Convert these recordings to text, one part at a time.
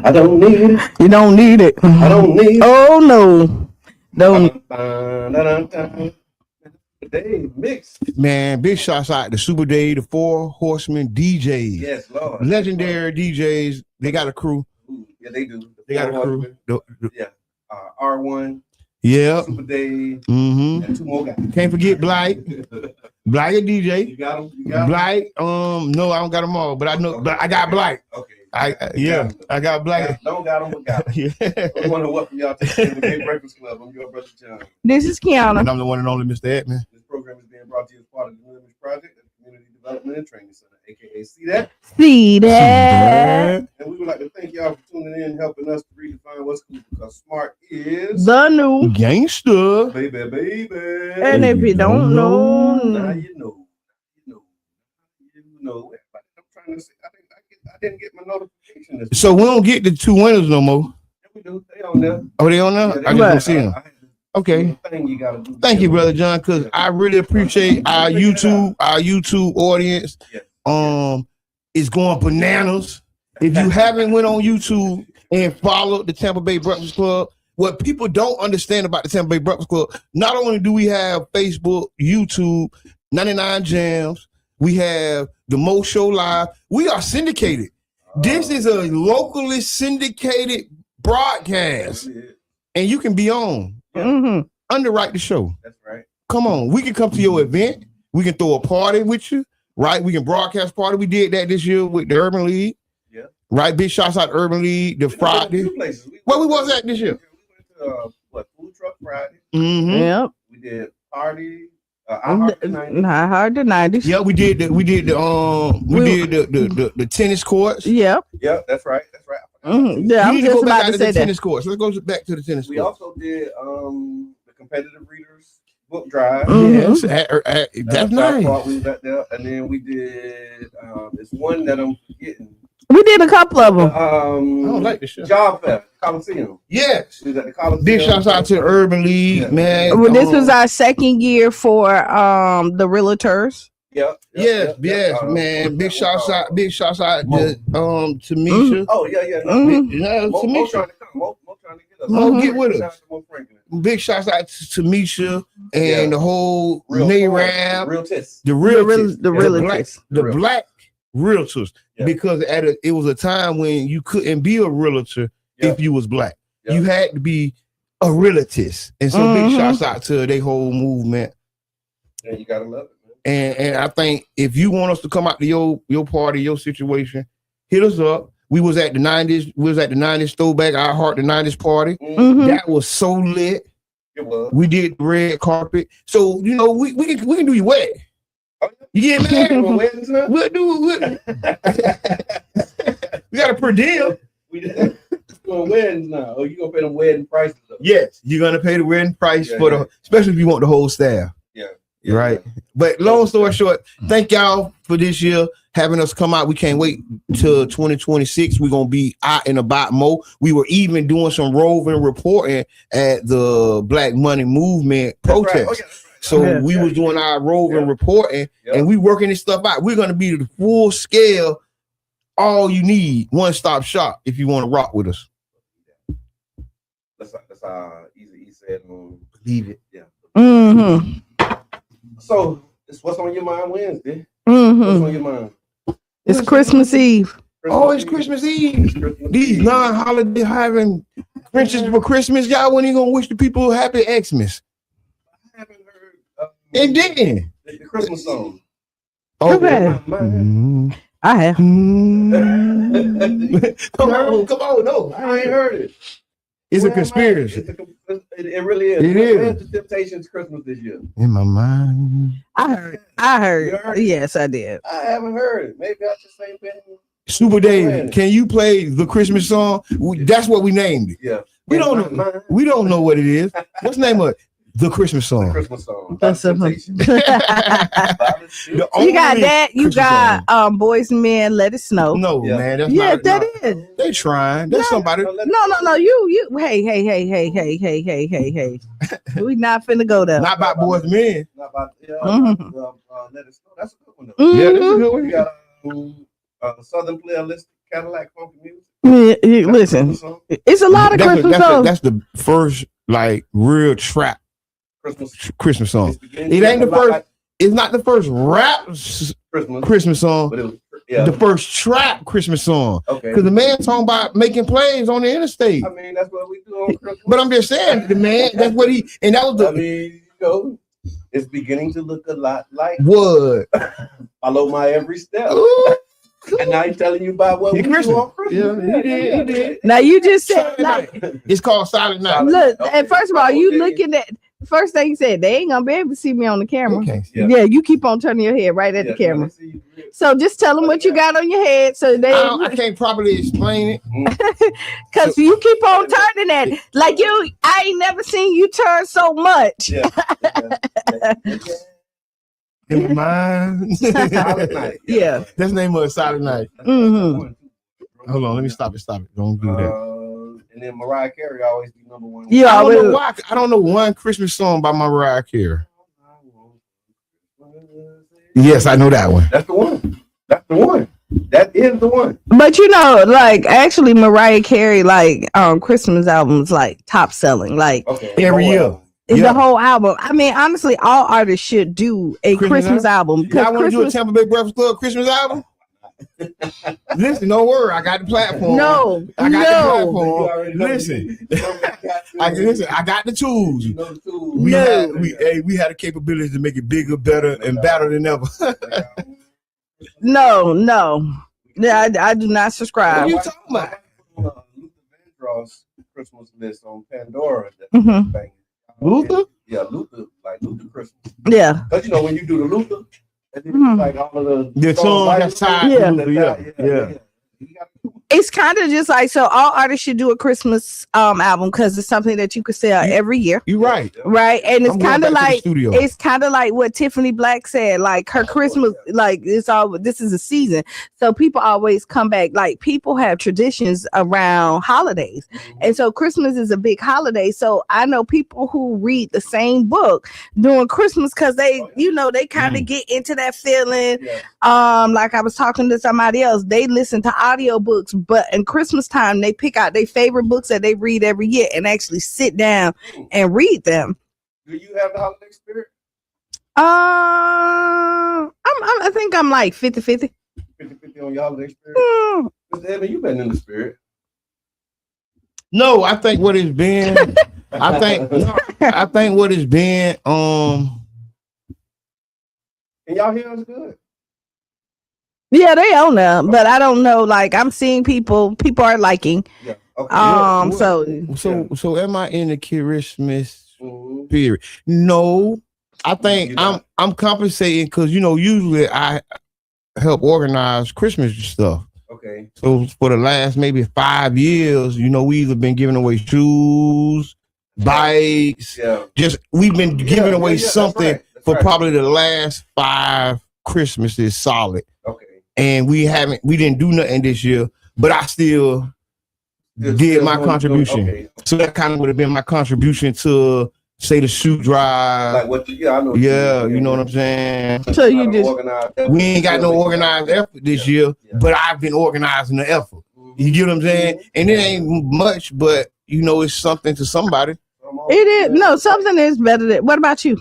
I don't need it. You don't need it. I don't need it. Oh no. Don't. They mixed. Man, big shots out to Super Day, the Four Horsemen DJs. Yes, Lord. Legendary DJs. They got a crew. Yeah, they do. They got a crew. Yeah. R1. Yeah. Super Day. Mm-hmm. And 2 more guys. Can't forget Blight. Blight a DJ. You got them? Blight. No, I don't got them all, but I know. But I got Blight. Okay. I got Blight. Don't got them, but got them. Yeah. I want to welcome y'all to the Gay Breakfast Club. I'm your brother John. This is Qiana. And I'm the one and only Mr. Edmond. This program is being brought to you as part of the New Image Project at the Community Development and Training Center, aka See That. See that. And we would like to thank y'all for tuning in and helping us to redefine what's cool, because smart is The new gangster. baby. And if you don't know, Now you know. I'm trying to say, I didn't get my notification. So we don't get the 2 winners no more. Yeah, we do. They on there. Oh, they on there? Yeah, I just don't see them. Okay. You gotta do. Thank you, brother John, because I really appreciate our YouTube audience. Yeah. It's going bananas. If you haven't went on YouTube and followed the Tampa Bay Breakfast Club, what people don't understand about the Tampa Bay Breakfast Club, not only do we have Facebook, YouTube, 99 Jams, we have the Mo Show Live, we are syndicated. This is a locally syndicated broadcast, and you can be on. mm-hmm. Underwrite the show. That's right. Come on, we can come to your event. We can throw a party with you, right? We can broadcast party. We did that this year with the Urban League. Yeah. Right, big shouts out to Urban League the Friday. Where we was at this year? We went to Food Truck Friday. Mm-hmm. Yep. We did party. I heard the 90s. Yeah, we did the tennis courts. Yep. Yeah, that's right. Mm-hmm. Yeah, I'm just about to say that. Tennis courts. Let's go back to the tennis We courts. also did the competitive readers book drive. Mm-hmm. Yes, that's nice. We was at there, and then we did it's one that I'm forgetting. We did a couple of them. I don't like this shit. Job Fair, Coliseum. Yes. We was at the Coliseum. Big shouts out to the Urban League, man. Well, this was our second year for the realtors. Yes, man. Big shouts out to Misha. Oh yeah. Mm-hmm. Mo trying to come. Mo trying to get us. Mo get with us. Big shouts out to Misha and the whole NARAB, the black realtors, because it was a time when you couldn't be a realtor if you was black. You had to be a realtist, and so big shouts out to their whole movement. And you gotta love it. And I think if you want us to come out to your party, your situation, hit us up. We was at the 90s. We was at the 90s throwback. I Heart the 90s party. Mm-hmm. That was so lit. It was. We did the red carpet. So we can do your wedding. You get married? We'll do it. We got a per diem. We doing weddings now. Oh, you gonna pay them wedding prices? Yes, you're gonna pay the wedding price especially if you want the whole staff. Right. But long story short, thank y'all for this year having us come out. We can't wait till 2026. We're gonna be out and about more. We were even doing some roving reporting at the Black Money Movement protest. Right. So we was doing our roving reporting and we working this stuff out. We're gonna be the full scale, all you need, one-stop shop if you want to rock with us. That's how Easy said. Believe it. Yeah. Mm-hmm. So it's what's on your mind Wednesday. Mm-hmm. What's on your mind? It's Christmas Eve. It's Christmas Eve. These non-holiday having Frenches for Christmas. Y'all when you gonna wish the people happy Xmas? I haven't heard. And then the Christmas song. Okay. I have. Come on, no, I ain't heard it. It's a conspiracy. It really is. It is. Where's the Temptations Christmas this year? In my mind. I heard. You heard it? Yes, I did. I haven't heard it. Maybe I just ain't been. Super Dave, can you play the Christmas song? That's what we named it. Yeah. We don't know what it is. What's the name of it? The Christmas The song. Christmas song. That's a- Temptation. You The got only that. You Christmas got Boys and Men, Let It Snow. song. No, Yeah. man. That's Yeah, not, that no. is. They trying. That's somebody. No. You. Hey. We not finna go there. Not about boys and men. Not about, Mhm. Let It Snow. That's a good one, though. Yeah, that's a Mhm. good We one. got Southern Playlist, Cadillac Funky Music. Yeah, listen, Christmas song. it's a lot of Christmas songs. That's the first like real trap Christmas song. It's beginning It to ain't the look a lot first. like It's not the first rap Christmas song. but it was, yeah. The first trap Christmas song. Okay. Because the man talking about making plays on the interstate. I mean, that's what we do on Christmas. But I'm just saying, the man, that's what he, and that was I the mean, it's beginning to look a lot like what. Follow My Every Step. Ooh. And now he's telling you about what He we do Christmas. on Christmas. Yeah, he did. Now you just said Silent like, Night. It's called Silent Night. look. And first of all, you Okay. looking at the first thing you said. They ain't gonna be able to see me on the camera. Okay. Yeah, you keep on turning your head right at the camera. So just tell them what you got on your head, so they, I can't properly explain it. because you keep on turning at it. Like you, I ain't never seen you turn so much. Yeah. In my mind. Silent Night. Yeah. That's the name of it, Silent Night. Mhm. Hold on, let me stop it. Don't do that. And then Mariah Carey always be number one. Yeah, I don't know always. why. I don't know one Christmas song by Mariah Carey. Yes, I know that one. That's the one. That's the one. That is the one. But you know, like actually, Mariah Carey, like Christmas albums, like top selling, like Okay. Every year. the Yeah. whole album. I mean, honestly, all artists should do a Christmas Christmas album Y'all because want to do a Christmas. Tampa Bay Breakfast Club Christmas album? Listen, don't worry. I got the platform. No, I got the no, platform. Listen, I got the tools. You know the tools. We had the capability to make it bigger, better, and better than ever. no. Yeah, I do not What subscribe. are you talking about? Luther Vandross Christmas list on Pandora. Mhm. Banging. Luther? Yeah, Luther, like Luther Christmas. Yeah, Because you know when you do the Luther, and then Mhm. like all of The song that's tied Yeah. to Luther, yeah. You got it's kind of just like, so all artists should do a Christmas album because it's something that you could sell every year, You're right. right? And it's I'm going kind of back to the like studio. it's kind of like what Tiffany Black said, like her Christmas, like this is a season, so people always come back. Like people have traditions around holidays, and so Christmas is a big holiday. So I know people who read the same book during Christmas because they, you know, they kind of get into that feeling. Yeah. Like I was talking to somebody else, they listen to audiobooks, but in Christmas time they pick out their favorite books that they read every year and actually sit down and read them. Do you have the holiday spirit? I think I'm like 50-50. 50-50 on your holiday spirit? Mm, Mr. Edmond, you've been in the spirit. No, I think what it's been. I think what it's been. And y'all hear us good. yeah, they own them, but I don't know. Like I'm seeing people are liking. Yeah. Okay. So am I in the Christmas Mhm. period? No, I think You're not. I'm compensating because usually I help organize Christmas stuff. Okay. So for the last maybe 5 years, we either been giving away shoes, bikes, Yeah. just we've been giving away that's something right. That's for right. probably the last 5 Christmases solid. Okay. And we didn't do nothing this year, but I still did my contribution. Okay. So that kind of would have been my contribution to say the shoe drive. Like what? I know. You know what I'm saying? So you Not just organized. We ain't got no organized effort this year, but I've been organizing the effort. You get what I'm saying? And it ain't much, but it's something to somebody. it is no something is better than. What about you?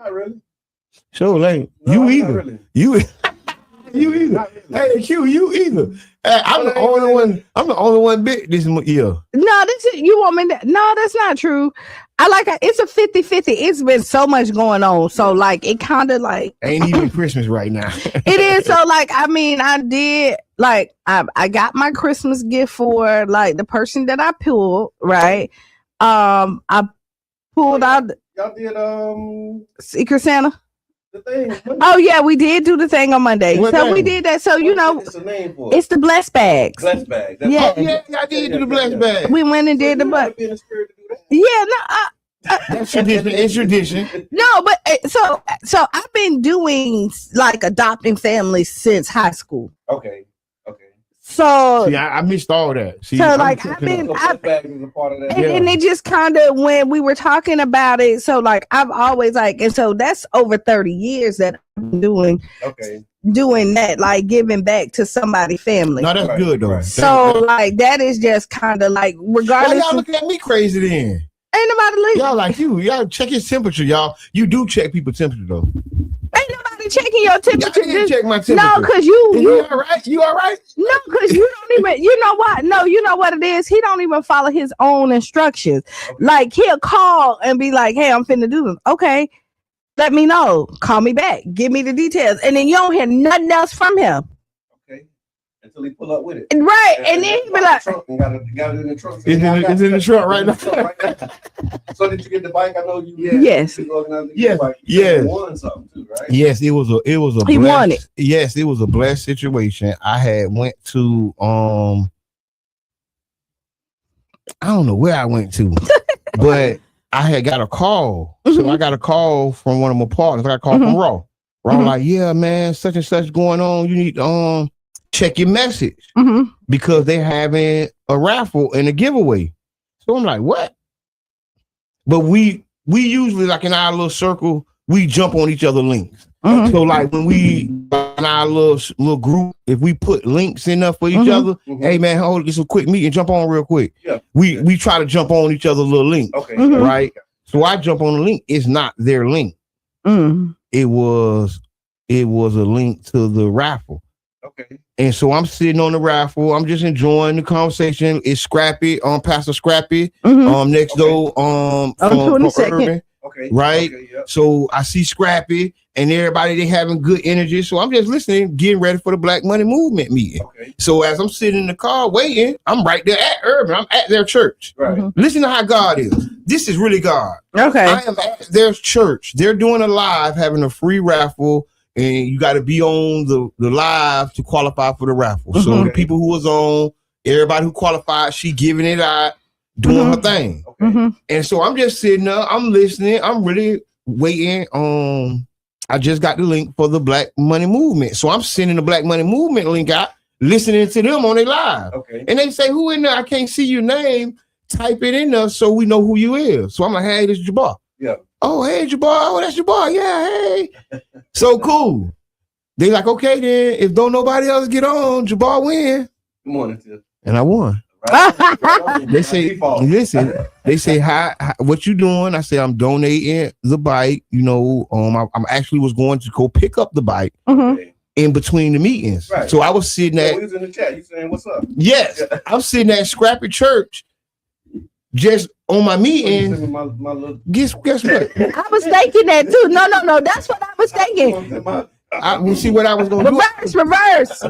Not really. So like No, you not either. really. You either. Not really. Hey Q, you either. I'm the only one. I'm the only one big this year. No, this is, you want me to, no, that's not true. It's a 50-50. It's been so much going on. So like it kind of like Ain't even Christmas right now. it is. So like I mean, I did like I got my Christmas gift for like the person that I pulled, right? I pulled out Y'all did Secret Santa. the thing. Oh yeah, we did do the thing on Monday. What So we thing? did that. So It's a name for it. it's the blessed bags. Blessed bag. Yeah. Oh, yeah, I did do the blessed bag. We went and did the but. Be in the spirit to do that. Yeah, no, That's tradition. It's tradition. No, but so I've been doing like adopting families since high school. Okay. So See, I missed all that. See, so like I've been, So putback is a part of that. and it just kind of when we were talking about it. So like I've always like, and so that's over 30 years that I'm doing that, like giving back to somebody's family. No, that's good though. Right. So like that is just kind of like Why regardless. y'all looking at me crazy then? Ain't nobody looking. Y'all like y'all check his temperature, y'all. You do check people's temperature though. Ain't nobody checking your temperature. I didn't check my temperature. No, because you all right? You all right? no, because you don't even. You know what? No, you know what it is. He don't even follow his own instructions. Okay. Like he'll call and be like, "Hey, I'm finna do this." Okay, let me know. Call me back. Give me the details, and then you don't hear nothing else from him. Okay. Until he pull up with it. Right, and then he be like, got it in the trunk. It's in the trunk right now. So did you get the bike? I know you. Yes. Yes. Won something too, right? Yes, it was a He blessed, won it. Yes, it was a blessed situation. I had went to I don't know where I went to, but I had got a call. So I got a call from one of my partners. I got a call from Raw. Raw like, yeah, man, such and such going on. You need to check your message because they're having a raffle and a giveaway. So I'm like, what? But we usually, like in our little circle, we jump on each other links. So like when we in our little group, if we put links in there for each other, hey man, hold this a quick meeting, jump on real quick. Yeah. We try to jump on each other's little link. Okay. Right. So I jump on the link. It's not their link. It was a link to the raffle. Okay. And so I'm sitting on the raffle. I'm just enjoying the conversation. It's Scrappy, Pastor Scrappy, next door, from Urban. Okay. Right. Okay, yep. So I see Scrappy and everybody, they having good energy. So I'm just listening, getting ready for the Black Money Movement meeting. Okay. So as I'm sitting in the car waiting, I'm right there at Urban. I'm at their church. Right. Listen to how God is. This is really God. Okay. I am at their church. They're doing a live, having a free raffle. And you got to be on the live to qualify for the raffle. So the people who was on, everybody who qualified, she giving it out, doing her thing. Okay. And so I'm just sitting there, I'm listening, I'm really waiting on. I just got the link for the Black Money Movement. So I'm sending the Black Money Movement link out, listening to them on their live. Okay. And they say, who in there? I can't see your name. Type it in there so we know who you is. So I'm like, hey, this is Jabbar. Yeah. Oh, hey, Jabbar. Oh, that's Jabbar. Yeah, hey. So cool. They like, okay, then if don't nobody else get on, Jabbar win. Good morning, Tim. And I won. Right. They say, listen, they say, hi, what you doing? I say, I'm donating the bike. You know, I'm actually was going to go pick up the bike in between the meetings. Right. So I was sitting at. We was in the chat. You saying, what's up? Yes. I'm sitting at Scrappy Church. Just on my meeting, guess what? I was thinking that too. No. That's what I was thinking. We'll see what I was going to do. Reverse.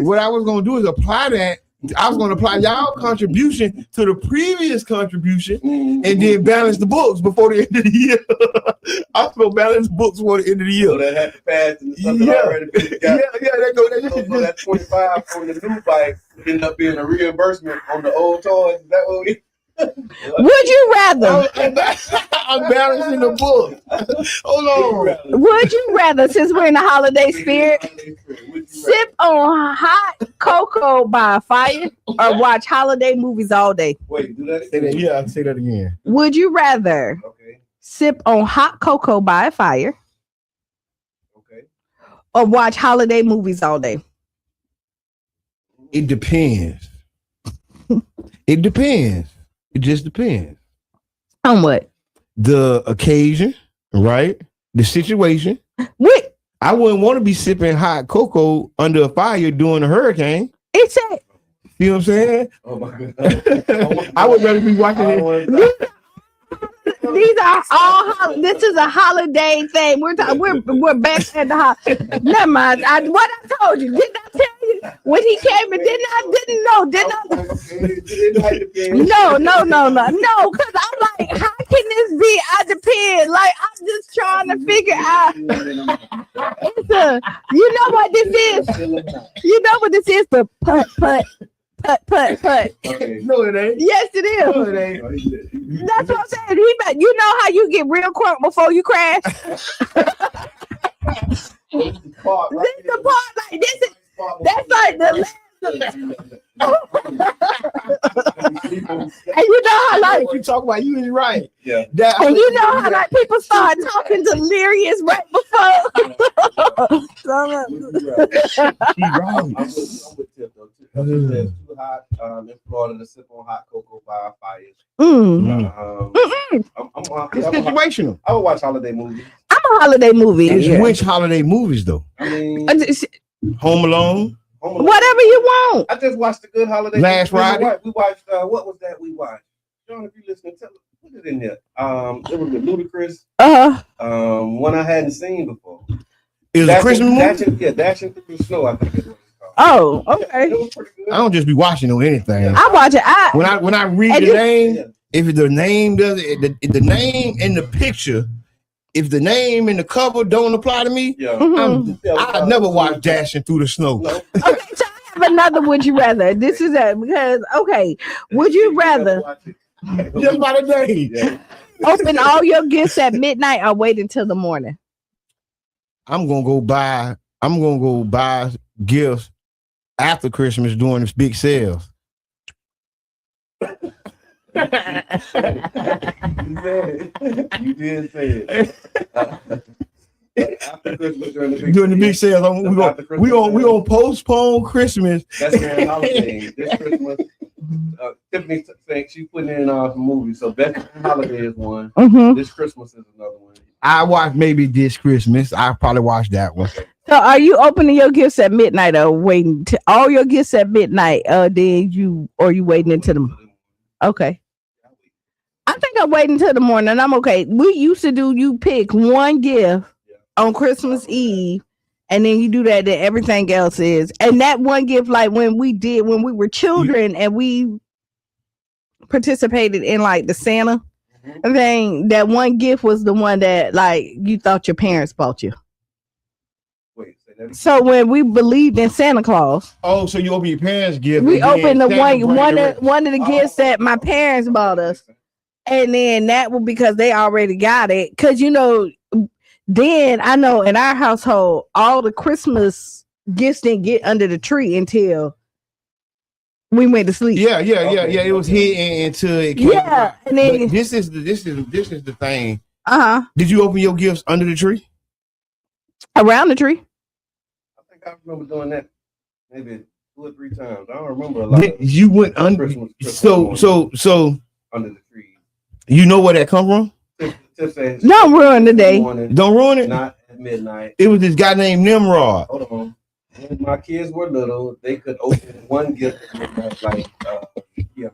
What I was going to do is apply that. I was going to apply y'all contribution to the previous contribution and then balance the books before the end of the year. I was going to balance books before the end of the year. So that had to pass and something already been got. So that 25 on the new bike ended up being a reimbursement on the old toys. Is that what we? Would you rather? I'm balancing the book. Hold on. Would you rather, since we're in the holiday spirit, sip on hot cocoa by a fire or watch holiday movies all day? Wait, do that? Say that. Yeah, I'll say that again. Would you rather sip on hot cocoa by a fire or watch holiday movies all day? It depends. It depends. It just depends. On what? The occasion, right? The situation. Wait. I wouldn't want to be sipping hot cocoa under a fire during a hurricane. It's a. You know what I'm saying? Oh my God. I would rather be watching it. These are all. This is a holiday thing. We're back at the holiday. Never mind. What I told you. Didn't I tell you when he came and didn't know? No. Because I'm like, how can this be? I depend. Like I'm just trying to figure out. You know what this is? You know what this is? But Put. Okay. No, it ain't. Yes, it No, is. it ain't. That's what I'm saying. You know how you get real crunk before you crash? This is the part right This the part like this is that's like the last. And you know how like you talk about you is right. Yeah. and you know how like people start talking delirious right before. She right. I'm with Tip though. Tip says too hot in Florida to sip on hot cocoa by fires. It's situational. I would watch holiday movies. I'm a holiday movie. It's which holiday movies though? I mean, Home Alone. Whatever you want. I just watched a good holiday. Last Friday. We watched. What was that we watched? John, if you listening, tell us. Put it in there. It was with Ludacris. One I hadn't seen before. It was a Christmas movie. Dashing Through the Snow. I think it was called. Oh, okay. It was pretty good. I don't just be watching or anything. I watch it. When I read the name, if the name does it, the name in the picture, if the name and the cover don't apply to me, I never watch Dashing Through the Snow. No. Okay, so I have another would you rather. This is because would you rather Just by the name. Yeah. open all your gifts at midnight or wait until the morning? I'm gonna go buy gifts after Christmas during this big sales. You did say it. After Christmas During the big sales, we gonna postpone Christmas. That's their holiday. This Christmas, Tiffany saying she's putting in some movies. So Best Holiday is one. This Christmas is another one. I watched maybe this Christmas. I probably watched that one. So are you opening your gifts at midnight or waiting to all your gifts at midnight? Then you waiting until the okay. I think I'm waiting until the morning. I'm okay. We used to do you pick one gift on Christmas Eve, and then you do that. Then everything else is, and that one gift, like when we were children and we participated in like the Santa thing. That one gift was the one that like you thought your parents bought you. Wait, say that again. So when we believed in Santa Claus, Oh, so you open your parents' gift? we opened the one of the Oh, gifts that my parents bought us. And then that was because they already got it. Because, then I know in our household, all the Christmas gifts didn't get under the tree until we went to sleep. Yeah. It was hidden until it came. Yeah. And then, But this is the thing. Did you open your gifts under the tree? Around the tree. I think I remember doing that maybe 2 or 3 times. I don't remember a lot. You went under. Christmas So under the tree. you know where that come from? Tip says, Don't ruin the day. Don't ruin it. Not at midnight. It was this guy named Nimrod. Hold on. When my kids were little, they could open one gift at midnight, like yeah.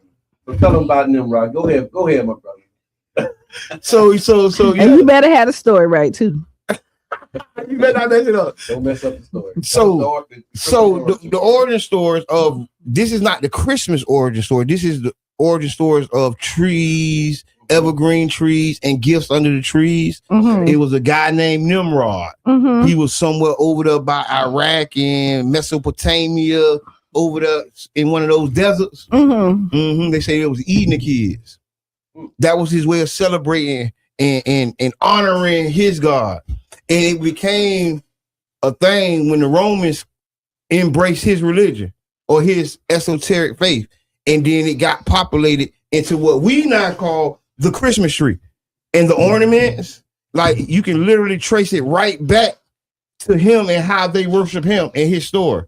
So tell them about Nimrod. Go ahead, my brother. So yeah. And you better have a story right too. You better not mess it up. Don't mess up the story. So the origin stories of this is not the Christmas origin story. This is the origin stories of trees, evergreen trees, and gifts under the trees. It was a guy named Nimrod. He was somewhere over there by Iraq and Mesopotamia, over there in one of those deserts. They say it was eating the kids. That was his way of celebrating and honoring his God. And it became a thing when the Romans embraced his religion or his esoteric faith. And then it got populated into what we now call the Christmas tree. And the ornaments, like you can literally trace it right back to him and how they worship him and his story.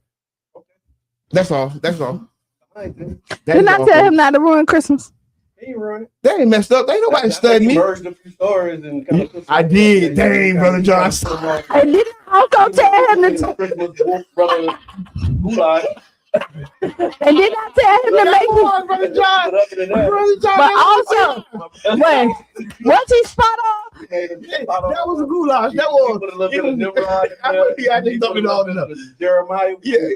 That's all. Didn't I tell him not to ruin Christmas? He ain't ruined it. They ain't messed up. They ain't nobody studying me. Merged a few stories and kind of I did. Dang, Brother Johnson. And then I was gonna tell him to Christmas brother goulash. and then I tell him to make it. Brother John. But also, wait, was he spot on? That was a goulash. That was. Put a little bit of Nimrod. I just dumped it all in there. Jeremiah. Yeah.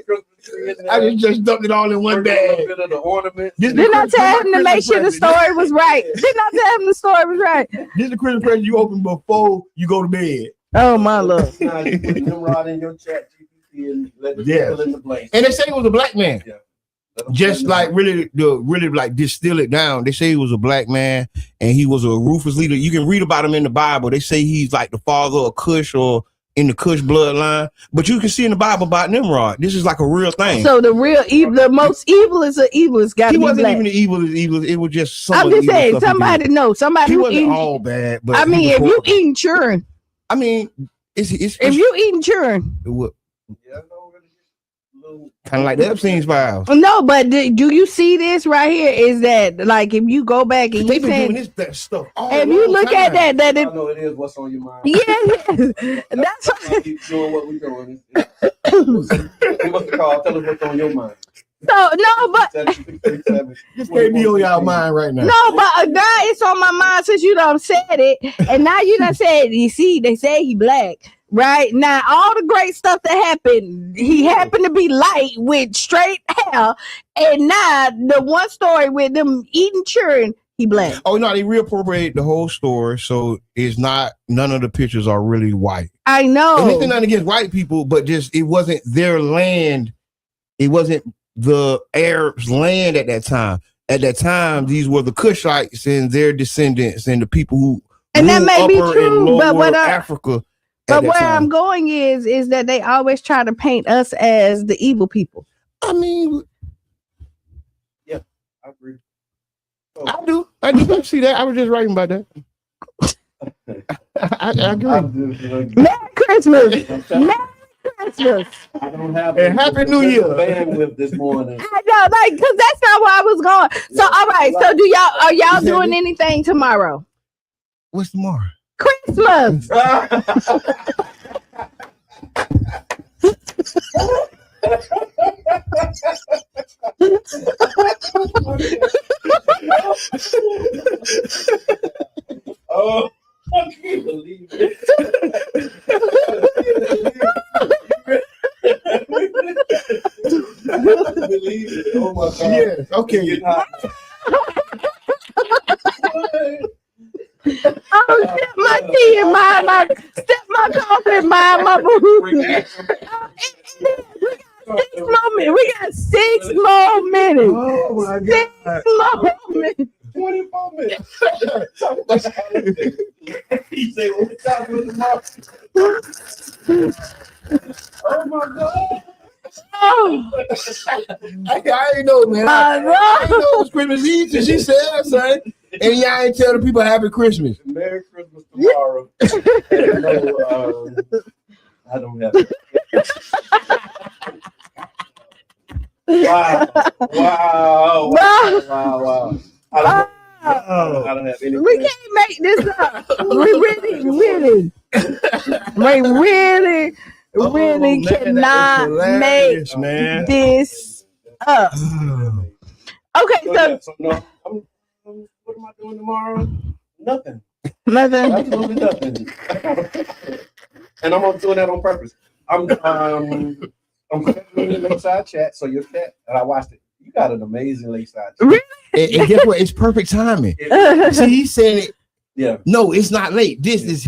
I just dumped it all in one bag. Bit of the ornament. Didn't I tell him to make sure the story was right? Didn't I tell him the story was right? This is the Christmas present you open before you go to bed. Oh my Lord. Now you put Nimrod in your chat GPT and let the people in the blank. And they say it was a black man. Yeah. just like really like distill it down. They say he was a black man and he was a ruthless leader. You can read about him in the Bible. They say he's like the father of Cush or in the Cush bloodline. But you can see in the Bible about Nimrod. This is like a real thing. So the real evil, the most evil is the evilest got to be black. He wasn't even the evil. It was just some. I'm just saying, somebody know. Somebody he who wasn't eating, all bad. But I mean, if you eating children. I mean, it's if you eating children. Kind of like the Epstein's files. No, but do you see this right here? Is that like if you go back and they've been doing that stuff all and you look time. at that I know it is what's on your mind. Yeah, that's why keep doing what we're doing. Give us a call. Tell us what's on your mind. So no, but this can't be on y'all mind right now. No, but now it's on my mind since you done said it, and now you done said. You see, they say he black. Right now, all the great stuff that happened, he happened to be light with straight hair, and now the one story with them eating children, he black. Oh no, they reappropriated the whole story, so it's not. None of the pictures are really white. I know. And it's nothing against white people, but just it wasn't their land. It wasn't the Arabs' land at that time. At that time, these were the Cushites and their descendants and the people who and that may be true, but what Africa. But where I'm going is that they always try to paint us as the evil people. I mean, yeah, I agree. I do. I see that. I was just writing about that. I agree. Merry Christmas. Merry Christmas. I don't have and Happy New Year. Bandwidth this morning. I know, like, because that's not where I was going. So, all right. So, are y'all doing anything tomorrow? What's tomorrow? Christmas. Oh, I can't believe it. Oh my God. Yes. Okay. Oh, step my tea in mine, step my coffee in mine, my boo. We got 6 more minutes. Oh my God. 6 more minutes. 24 minutes. He said, "What we talking about tomorrow?" Oh my God. Oh. I ain't know, man. I ain't know it was Christmas Eve till she said, son. And y'all ain't tell the people Happy Christmas. Merry Christmas tomorrow. And no, I don't have it. Wow. I don't have anything. We can't make this up. We really cannot make this up. Okay, so no, what am I doing tomorrow? Nothing. Nothing. Absolutely nothing. And I'm doing that on purpose. I'm doing the Lakeside Chat. So your chat, and I watched it. You got an amazing Lakeside Chat. Really? And guess what? It's perfect timing. See, he's saying it. Yeah. No, it's not late. This is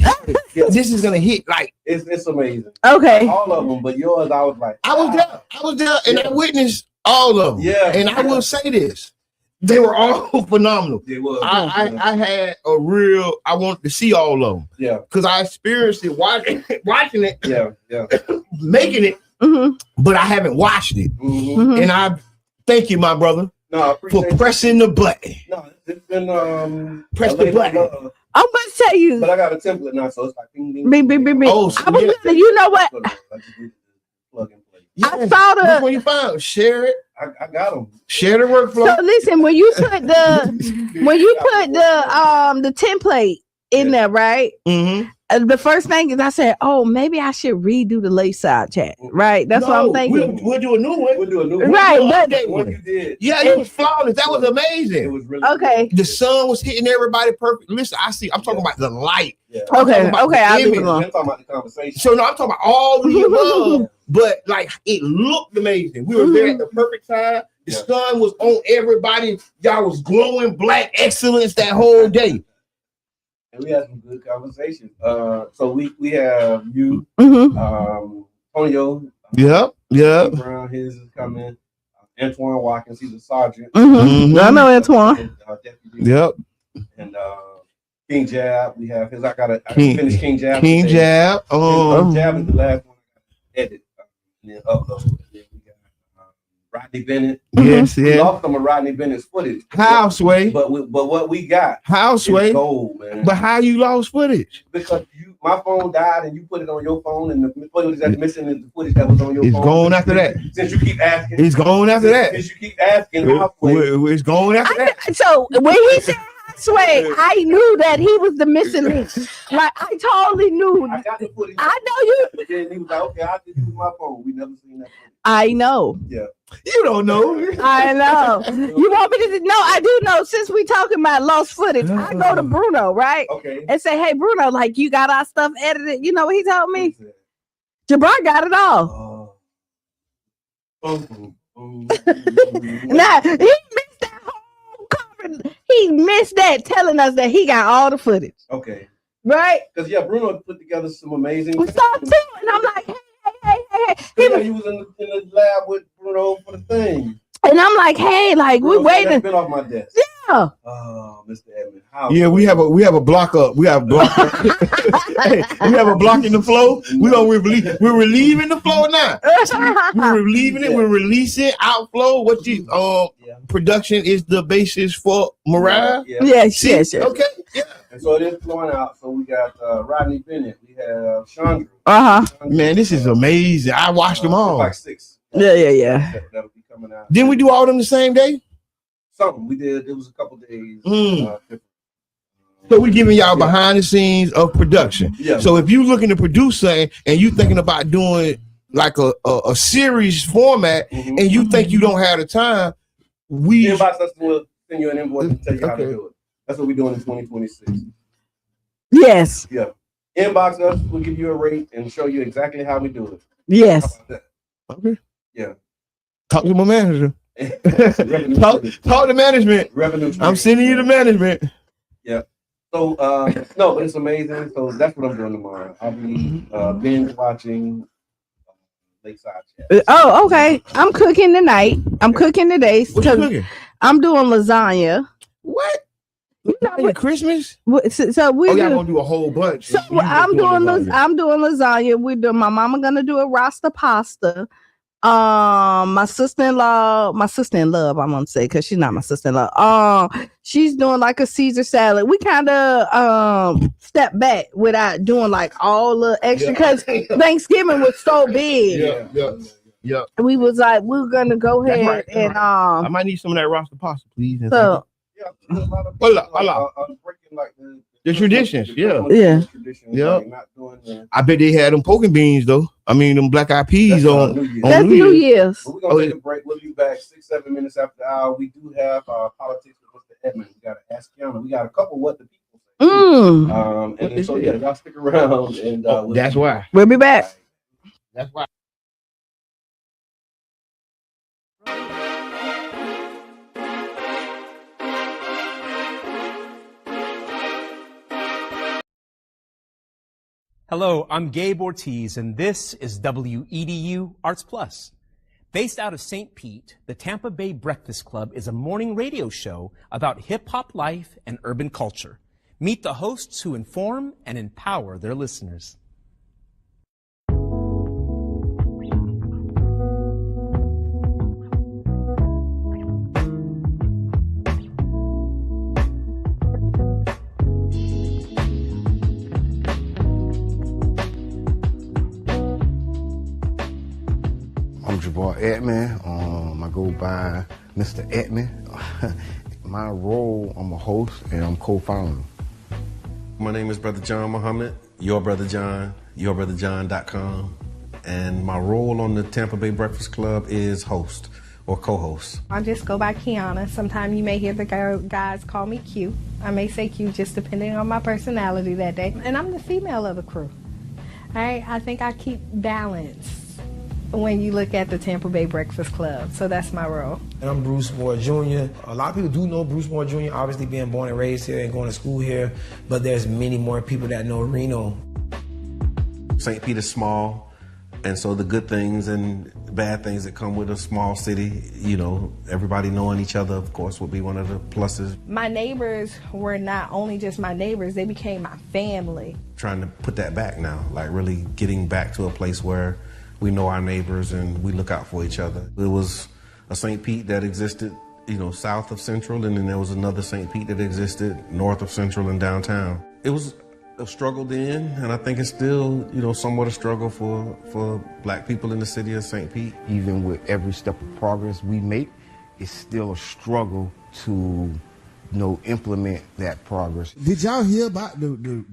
this is gonna hit like it's amazing. Okay. All of them, but yours, I was like, I was there, and I witnessed all of them. Yeah. And I will say this. They were all phenomenal. It was. I had a real. I wanted to see all of them. Yeah. Because I experienced it watching it. Yeah. Making it. Mm-hmm. But I haven't watched it. Mm-hmm. And I thank you, my brother, for pressing the button. No, it's been press the button. I'm going to tell you. But I got a template now, so it's like bing, bing, bing, bing. Oh, so I was gonna, you know what? Plug and play. Yeah, I saw the. When you found, share it. I got them. Share the workflow. So listen, when you put the template in there, right? Mm-hmm. The first thing is I said, oh, maybe I should redo the Lakeside Chat, right? That's what I'm thinking. We'll do a new one. We'll do a new one. Right, but what you did. Yeah, it was flawless. That was amazing. It was really okay. The sun was hitting everybody perfect. Listen, I'm talking about the light. Yeah. Okay, I'll do it. I'm talking about the conversation. So no, I'm talking about all of the above, but like it looked amazing. We were there at the perfect time. The sun was on everybody. Y'all was glowing black excellence that whole day. And we had some good conversations. So we have you, Tonyo. Yep. Brown, his is coming. Antoine Watkins, he's a sergeant. Mm-hmm. I know Antoine. And, deputy. Yep. And King Jab, we have his. I finished King Jab. King today. Jab. King Jab is the last one I got to edit and then upload. And then we got Rodney Bennett. Yes, We yeah. lost some of Rodney Bennett's footage. How, Sway? But what we got How, is Sway? gold, man. But how you lost footage? Because my phone died and you put it on your phone, and the footage that's missing is the footage that was on your It's phone. gone after that. Since you keep asking. It's gone after that. Since you keep asking, halfway. It's gone after that. So when he said Sway, I knew that he was the missing link. Like I totally knew. I got the footage. I know you. But then he was like, okay, I'll just use my phone. We never seen that footage. I know. Yeah. You don't know. I know. You want me to? No, I do know. Since we talking about lost footage, I go to Bruno, right? Okay. And say, hey, Bruno, like you got our stuff edited. You know what he told me? Jabbar got it all. Nah, he missed that whole cover. He missed that telling us that he got all the footage. Okay. Right? Because Bruno put together some amazing. We saw too, and I'm like, hey. He was in the lab with Bruno for the thing. And I'm like, hey, like Bruno we waiting. That's been off my desk. Yeah. Oh, Mr. Edmond. How? Yeah, we have a block up. We have a block. We have a block in the flow. We're relieving the flow now. We're relieving it. We're releasing outflow. What you production is the basis for morale. Yeah. Yes. Okay. Yeah. And so it is flowing out. So we got Rodney Bennett. We have Chandra. Man, this is amazing. I watched them all. Like 6. Yeah. That'll be coming out. Didn't we do all of them the same day? Something we did. It was a couple days. So we're giving y'all behind the scenes of production. Yeah. So if you looking to produce something and you thinking about doing like a series format and you think you don't have the time, we inbox us and we'll send you an invoice and tell you how to do it. That's what we're doing in 2026. Yes. Yeah. Inbox us, we'll give you a rate and show you exactly how we do it. Yes. How about that? Okay. Yeah. Talk to my manager. talk to management. Revenue. I'm sending you the management. Yeah. So no, but it's amazing. So that's what I'm doing tomorrow. I'll be binge watching Lakeside Chat. Oh, okay. I'm cooking tonight. I'm cooking today. What you cooking? I'm doing lasagna. What? You know, Christmas? So we y'all gonna do a whole bunch. So I'm doing lasagna. We're doing. My mama gonna do a rasta pasta. My sister-in-law, I'm gonna say, because she's not my sister-in-law. She's doing like a Caesar salad. We kind of step back without doing like all the extra because Thanksgiving was so big. Yeah. And we was like, we're gonna go ahead right. and I might need some of that rasta pasta, please. So Breaking like the traditions, Yeah. Like not doing I bet they had them poking beans though. I mean them black eyed peas on that's New Year's. But we're gonna take a break. We'll be back 6-7 minutes after the hour. We do have politics with Mr. Edmond. We gotta ask Qiana. We got a couple what the people say. And then, so y'all stick around and that's why. We'll be back. That's why. Hello, I'm Gabe Ortiz, and this is WEDU Arts Plus. Based out of St. Pete, the Tampa Bay Breakfast Club is a morning radio show about hip-hop life and urban culture. Meet the hosts who inform and empower their listeners. I'm Jabbar Edmond. I go by Mr. Edmond. My role, I'm a host and I'm co-founder. My name is Brother John Muhammad, Your Brother John, YourBrotherJohn.com. And my role on the Tampa Bay Breakfast Club is host or co-host. I just go by Qiana. Sometimes you may hear the guys call me Q. I may say Q just depending on my personality that day. And I'm the female of the crew. All right? I think I keep balance when you look at the Tampa Bay Breakfast Club. So that's my role. And I'm Bruce Moore Jr. A lot of people do know Bruce Moore Jr., obviously being born and raised here and going to school here, but there's many more people that know Reno. St. Peter's small. And so the good things and bad things that come with a small city, you know, everybody knowing each other, of course, would be one of the pluses. My neighbors were not only just my neighbors, they became my family. Trying to put that back now, like really getting back to a place where we know our neighbors and we look out for each other. It was a St. Pete that existed, you know, south of Central, and then there was another St. Pete that existed north of Central and downtown. It was a struggle then, and I think it's still, you know, somewhat a struggle for black people in the city of St. Pete. Even with every step of progress we make, it's still a struggle to, you know, implement that progress. Did y'all hear about the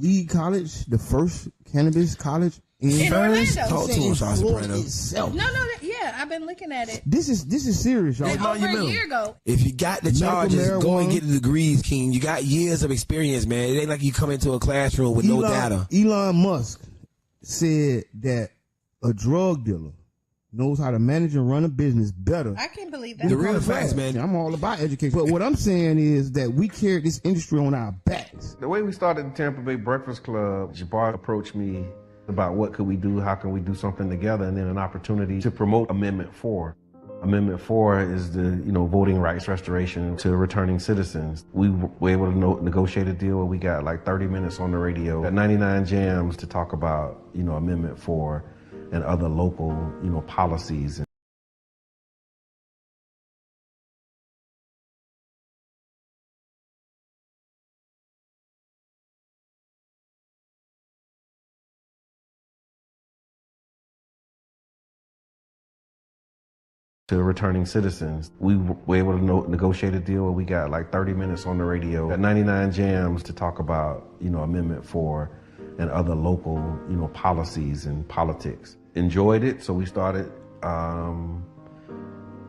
weed college, the first cannabis college in Orlando? Talk to us, Soprano. No, yeah, I've been looking at it. This is serious, y'all. Over a year ago. If you got the charges, go and get the degrees, King. You got years of experience, man. It ain't like you come into a classroom with no data. Elon Musk said that a drug dealer knows how to manage and run a business better. I can't believe that. The real facts, man. I'm all about education. But what I'm saying is that we carry this industry on our backs. The way we started the Tampa Bay Breakfast Club, Jabbar approached me about what could we do, how can we do something together, and then an opportunity to promote Amendment 4. Amendment 4 is the, you know, voting rights restoration to returning citizens. We were able to negotiate a deal where we got like 30 minutes on the radio at 99 Jams to talk about, you know, Amendment 4 and other local, you know, policies. To returning citizens. We were able to negotiate a deal where we got like 30 minutes on the radio at 99 Jams to talk about, you know, Amendment 4 and other local, you know, policies and politics. Enjoyed it, so we started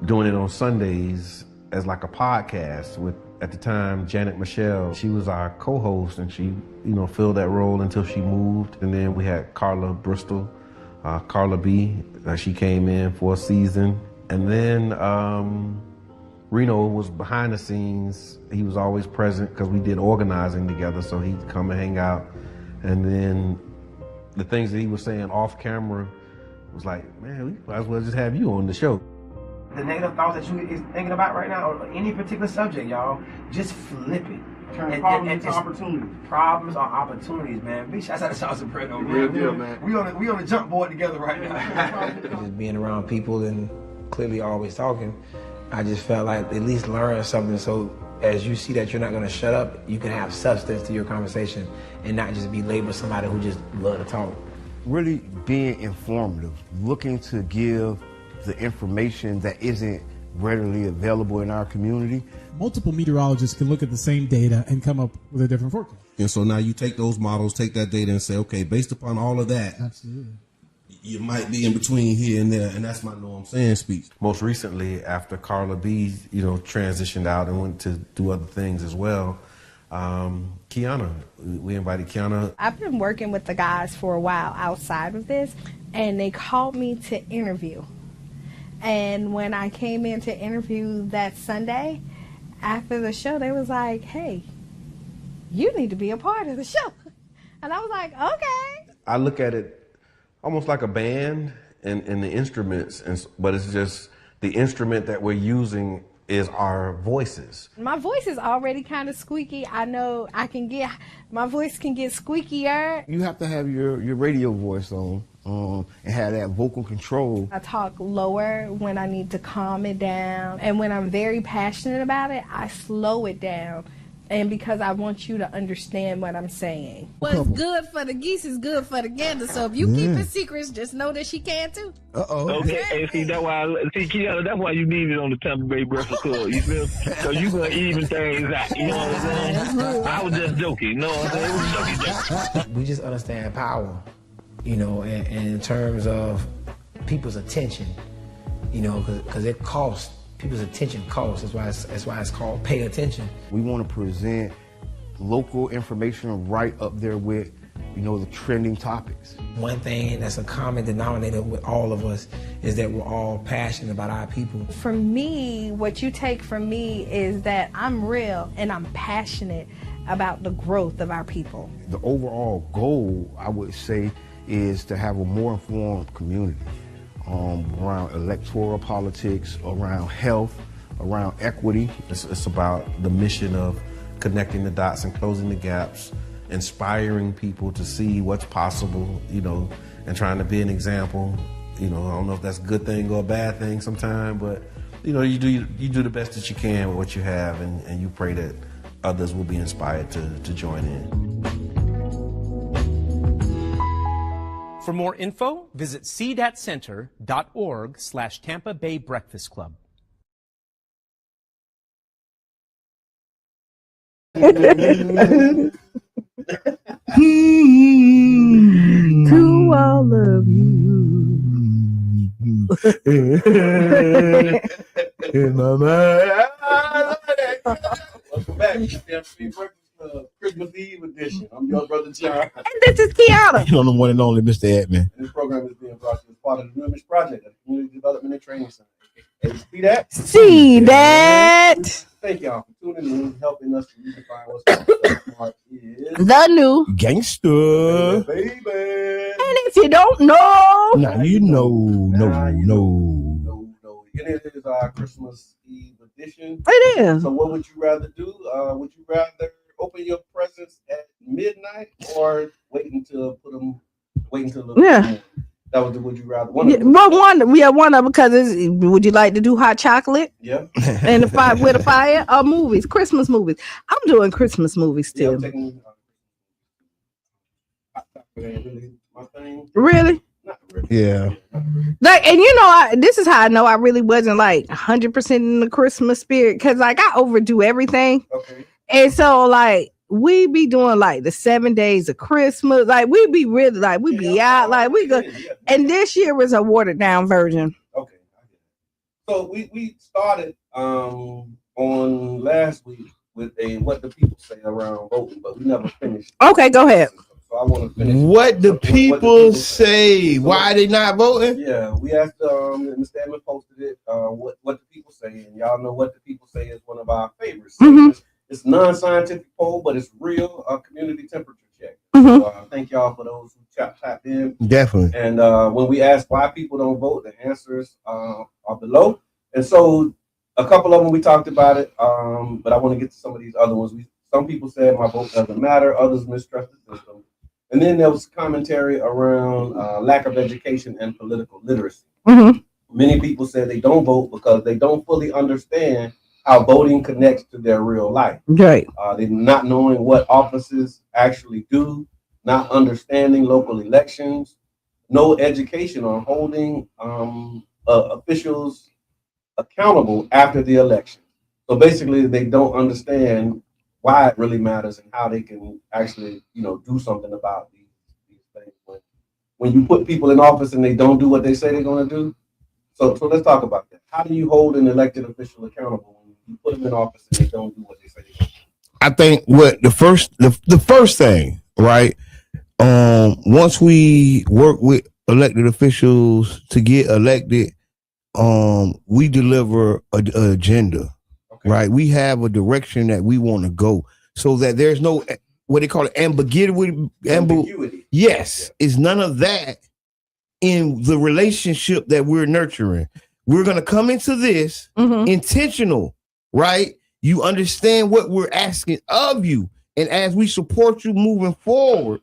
doing it on Sundays as like a podcast with, at the time, Janet Michelle. She was our co-host, and she, you know, filled that role until she moved. And then we had Carla Bristol, Carla B. She came in for a season. And then Reno was behind the scenes. He was always present because we did organizing together, so he'd come and hang out. And then the things that he was saying off camera was like, man, we might as well just have you on the show. The negative thoughts that you is thinking about right now, or any particular subject, y'all, just flip it. Turn problems into opportunities. Problems are opportunities, man. Big shouts out to Charles Soprano, man. Real deal, man. We on the jump board together right now. Just being around people and clearly always talking, I just felt like at least learn something, so as you see that you're not going to shut up, you can have substance to your conversation and not just be labeled somebody who just love to talk. Really being informative, looking to give the information that isn't readily available in our community. Multiple meteorologists can look at the same data and come up with a different forecast. And so now you take those models, take that data and say, okay, based upon all of that, absolutely, you might be in between here and there, and that's my know what I'm saying speech. Most recently, after Carla B, you know, transitioned out and went to do other things as well, Qiana, we invited Qiana. I've been working with the guys for a while outside of this, and they called me to interview. And when I came in to interview that Sunday, after the show, they was like, hey, you need to be a part of the show. And I was like, okay. I look at it almost like a band and the instruments, but it's just the instrument that we're using is our voices. My voice is already kind of squeaky. I know my voice can get squeakier. You have to have your radio voice on and have that vocal control. I talk lower when I need to calm it down. And when I'm very passionate about it, I slow it down. And because I want you to understand what I'm saying. What's good for the geese is good for the gander. So if you keep it secrets, just know that she can too. Okay, and see that's Qiana, that's why you need it on the Tampa Bay Breakfast Club. You feel? So you gonna even things out. You know what I'm saying? I was just joking. You know what I'm saying? We just understand power, you know, and in terms of people's attention, you know, because it costs. People's attention costs. That's why it's called pay attention. We want to present local information right up there with, you know, the trending topics. One thing that's a common denominator with all of us is that we're all passionate about our people. For me, what you take from me is that I'm real and I'm passionate about the growth of our people. The overall goal, I would say, is to have a more informed community around electoral politics, around health, around equity. It's about the mission of connecting the dots and closing the gaps, inspiring people to see what's possible, and trying to be an example. I don't know if that's a good thing or a bad thing sometimes, but you do the best that you can with what you have, and you pray that others will be inspired to join in. For more info, visit cdatcenter.org/Tampa Bay Breakfast Club. To all of you. In my mind. Welcome back to the Breakfast Club, Christmas Eve edition. I'm your brother John. And this is Qiana. You know the one and only Mr. Edmond. And this program is being brought to you as part of the New Image Project at the Community Development and Training Center. Hey, see that? See that? Thank y'all for tuning in and helping us to redefine what's smart is The new gangster. baby. And if you don't know, Now you know. No. And it is our Christmas Eve edition. it is. So what would you rather do? Would you rather open your presents at midnight or wait until the Yeah. That was the would you rather One of them because would you like to do hot chocolate? Yeah. And the fire with a fire or movies, Christmas movies. I'm doing Christmas movies Yeah, still. I'm taking, hot chocolate ain't really my thing. Really? Not really. Yeah. Like, and this is how I know I really wasn't like 100% in the Christmas spirit because like I overdo everything. Okay. And so like we be doing like the 7 days of Christmas. Like we be really like we be out like we go. And this year was a watered down version. Okay. So we started on last week with a what the people say around voting, but we never finished. Okay, go ahead. So I want to finish. What the people say? Why they not voting? Yeah, we asked Mr. Edmond posted it. What the people say, and y'all know what the people say is one of our favorites. It's non-scientific poll, but it's real community temperature check. So, thank y'all for those who tapped in. Definitely. And when we ask why people don't vote, the answers are below. And so a couple of them we talked about it, but I want to get to some of these other ones. Some people said my vote doesn't matter. Others mistrust the system. And then there was commentary around lack of education and political literacy. Many people said they don't vote because they don't fully understand how voting connects to their real life. Right. They're not knowing what offices actually do, not understanding local elections, no education on holding officials accountable after the election. So basically, they don't understand why it really matters and how they can actually, do something about these things. When you put people in office and they don't do what they say they're going to do. So let's talk about that. How do you hold an elected official accountable when you put them in office and they don't do what they say they're going to do? I think what the first thing, right? Once we work with elected officials to get elected, we deliver an agenda. Right, we have a direction that we want to go, so that there's no what they call it ambiguity. Yes, it's none of that in the relationship that we're nurturing. We're gonna come into this intentional, right? You understand what we're asking of you, and as we support you moving forward,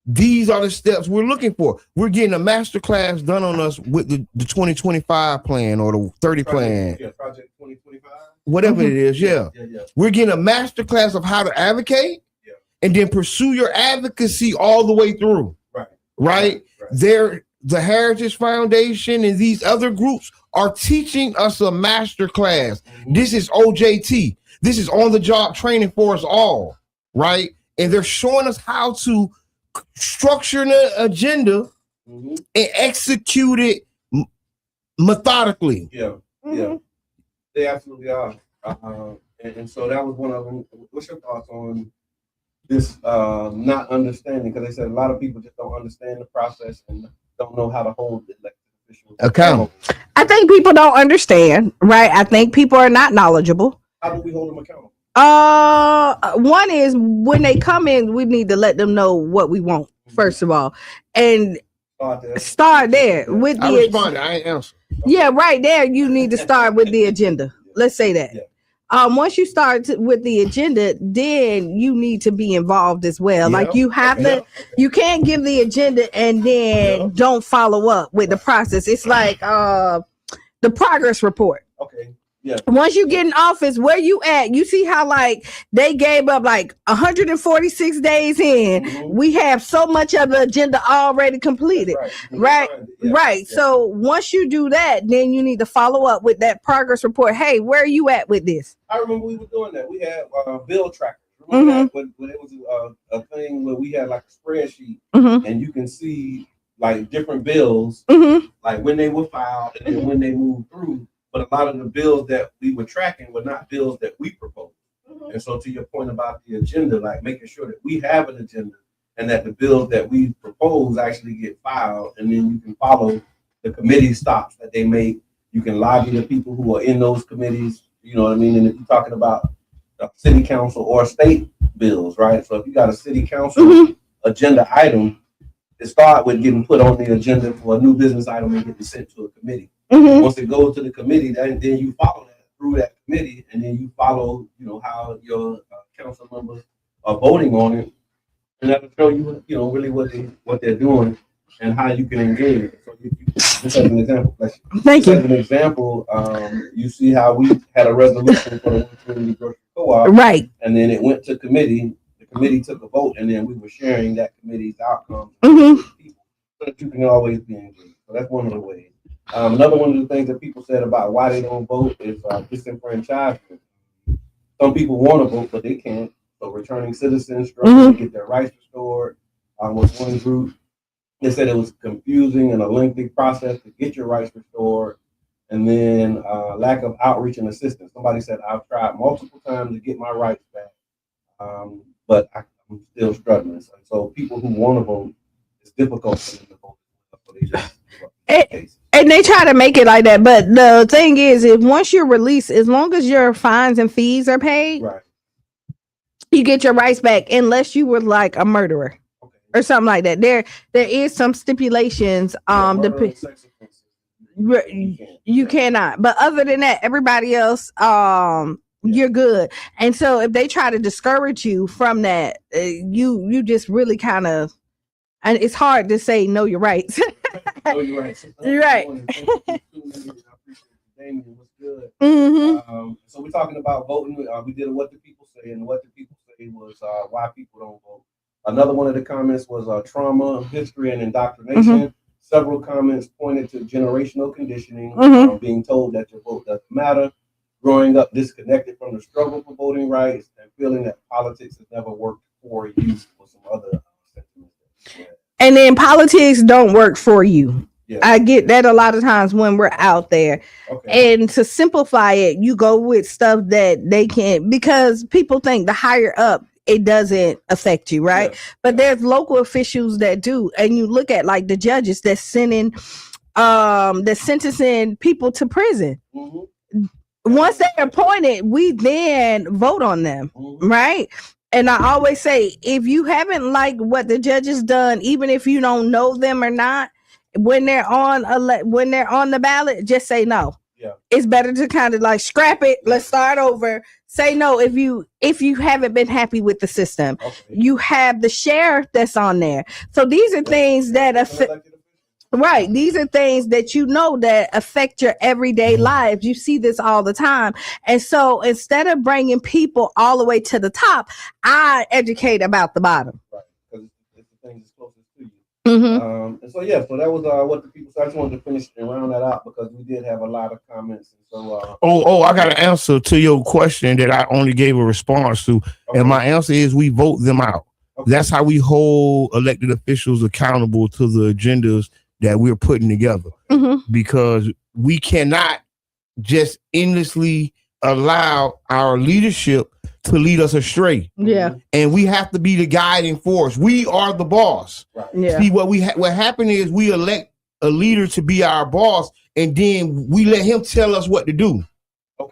these are the steps we're looking for. We're getting a master class done on us with the 2025 plan or the 30 plan. Yeah, Project 2025. Whatever it is, yeah. We're getting a master class of how to advocate and then pursue your advocacy all the way through. Right. The Heritage Foundation and these other groups are teaching us a master class. This is OJT. This is on the job training for us all. Right. And they're showing us how to structure an agenda and execute it methodically. They absolutely are. And so that was one of them. What's your thoughts on this not understanding? Because they said a lot of people just don't understand the process and don't know how to hold the elected officials accountable. I think people don't understand, right? I think people are not knowledgeable. How do we hold them accountable? One is when they come in, we need to let them know what we want first of all, and start there with I responded. I ain't answer. Yeah, right there. You need to start with the agenda. Let's say that. Once you start with the agenda, then you need to be involved as well. Like you have to, you can't give the agenda and then don't follow up with the process. It's like the progress report. Okay. Yeah. Once you get in office, where you at? You see how like they gave up like 146 days in. We have so much of the agenda already completed. Right. So once you do that, then you need to follow up with that progress report. Hey, where are you at with this? I remember we were doing that. We had bill trackers. Remember that? When it was a thing where we had like a spreadsheet and you can see like different bills, like when they were filed and then when they moved through. But a lot of the bills that we were tracking were not bills that we proposed. And so to your point about the agenda, like making sure that we have an agenda and that the bills that we propose actually get filed, and then you can follow the committee stops that they make. You can lobby the people who are in those committees, you know what I mean? And if you're talking about city council or state bills, right? So if you got a city council agenda item, it start with getting put on the agenda for a new business item and getting sent to a committee. Once it goes to the committee, then you follow that through that committee, and then you follow, you know, how your council members are voting on it, and that'll show you, you know, really what they're doing and how you can engage. So just as an example, thank you. As an example, you see how we had a resolution for the community grocery co-op, right? And then it went to committee. The committee took a vote, and then we were sharing that committee's outcomes with people, so that you can always be engaged. So that's one of the ways. Another one of the things that people said about why they don't vote is disenfranchisement. Some people want to vote, but they can't. So returning citizens struggling to get their rights restored was one group. They said it was confusing and a lengthy process to get your rights restored. And then lack of outreach and assistance. Somebody said, I've tried multiple times to get my rights back, but I'm still struggling. So people who want to vote, it's difficult for them to vote. So they just and they try to make it like that, but the thing is, if once you're released, as long as your fines and fees are paid, you get your rights back, unless you were like a murderer or something like that. There is some stipulations. You cannot, but other than that, everybody else, you're good. And so if they try to discourage you from that, you just really kind of, and it's hard to say know your rights. Oh, you're right. You're right. So we're talking about voting. We did what do people say, and what do people say was why people don't vote. Another one of the comments was trauma, history, and indoctrination. Several comments pointed to generational conditioning, being told that your vote doesn't matter, growing up disconnected from the struggle for voting rights, and feeling that politics has never worked for you, or some other sentiments. And then politics don't work for you. I get that a lot of times when we're out there. And to simplify it, you go with stuff that they can't, because people think the higher up, it doesn't affect you, right? But there's local officials that do. And you look at like the judges that's sentencing people to prison. Once they're appointed, we then vote on them, right? And I always say, if you haven't liked what the judge has done, even if you don't know them or not, when they're on the ballot, just say no. It's better to kind of like scrap it. Let's start over. Say no if you haven't been happy with the system. You have the sheriff that's on there. So these are things that affect. Right. These are things that you know that affect your everyday lives. You see this all the time. And so instead of bringing people all the way to the top, I educate about the bottom. Right. Because it's the things that's closest to you. And so, so that was what the people said. I just wanted to finish and round that out because we did have a lot of comments. And so, I got an answer to your question that I only gave a response to. And my answer is we vote them out. That's how we hold elected officials accountable to the agendas that we're putting together, because we cannot just endlessly allow our leadership to lead us astray. And we have to be the guiding force. We are the boss. See, what happened is we elect a leader to be our boss, and then we let him tell us what to do.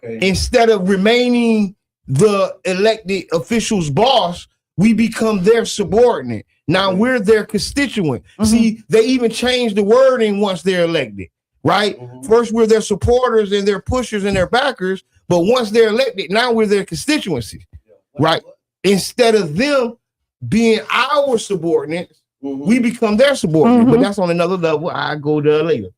Instead of remaining the elected official's boss, we become their subordinate. Now we're their constituent. See, they even changed the wording once they're elected, right? First, we're their supporters and their pushers and their backers, but once they're elected, now we're their constituency, right? Instead of them being our subordinates, we become their subordinate. But that's on another level. I go there later.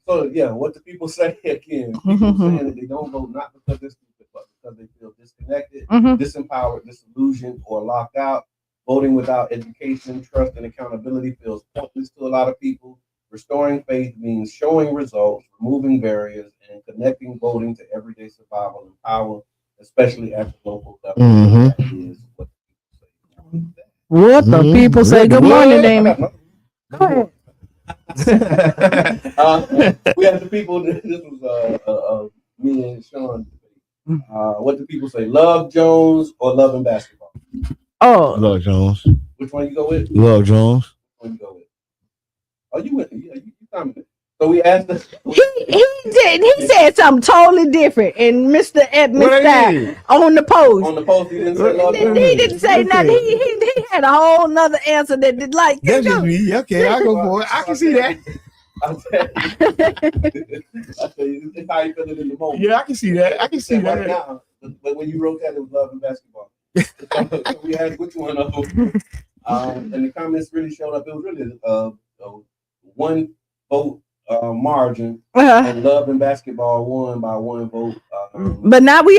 So yeah, what the people say again? People saying that they don't vote not because they're stupid, but because they feel disconnected, disempowered, disillusioned, or locked out. Voting without education, trust, and accountability feels pointless to a lot of people. Restoring faith means showing results, removing barriers, and connecting voting to everyday survival and power, especially at the local level. That is what the people say. What the people say. Good morning, Damon. Go ahead. We have the people. This was me and Sean. What do people say? Love Jones or loving basketball? Oh, Love Jones. Which one you go with? Love Jones. Which one you go with? Oh, you went. Yeah, you commented. So we asked this. He said something totally different in Mr. Edmond style on the post. On the post, he didn't say love Jones. He didn't say nothing. He had a whole nother answer that did like. That's just me. Okay, I go for it. I can see that. I tell you, it's how you feel it in the moment. Yeah, I can see that. I can see that. Right now, but when you wrote that, it was love and basketball. So we asked which one of them, and the comments really showed up. It was really one vote margin, and love and basketball won by one vote. But now we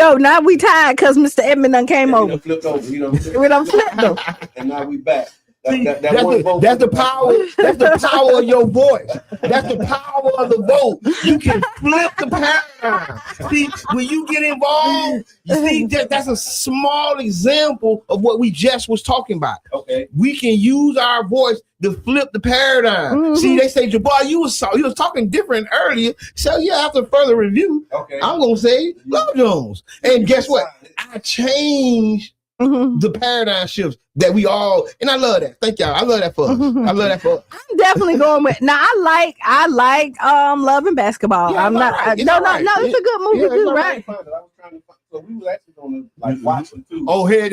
tied because Mr. Edmond done came over. Flipped over. We done flipped them, and now we back. That's the power. That's the power of your voice. That's the power of the vote. You can flip the paradigm. See, when you get involved, you see that's a small example of what we just was talking about. Okay, we can use our voice to flip the paradigm. See, they say, Jabbar, you was talking different earlier. So yeah, after further review, I'm gonna say Love Jones. And guess what? I changed the paradigm shifts that we all, and I love that. Thank y'all. I love that for us. I love that for us. I'm definitely going with. Now I like Love and Basketball. Yeah, I'm not. Right. No, it's a good movie too, right? I was trying to find, so we was actually going to like watch them too. Oh, head.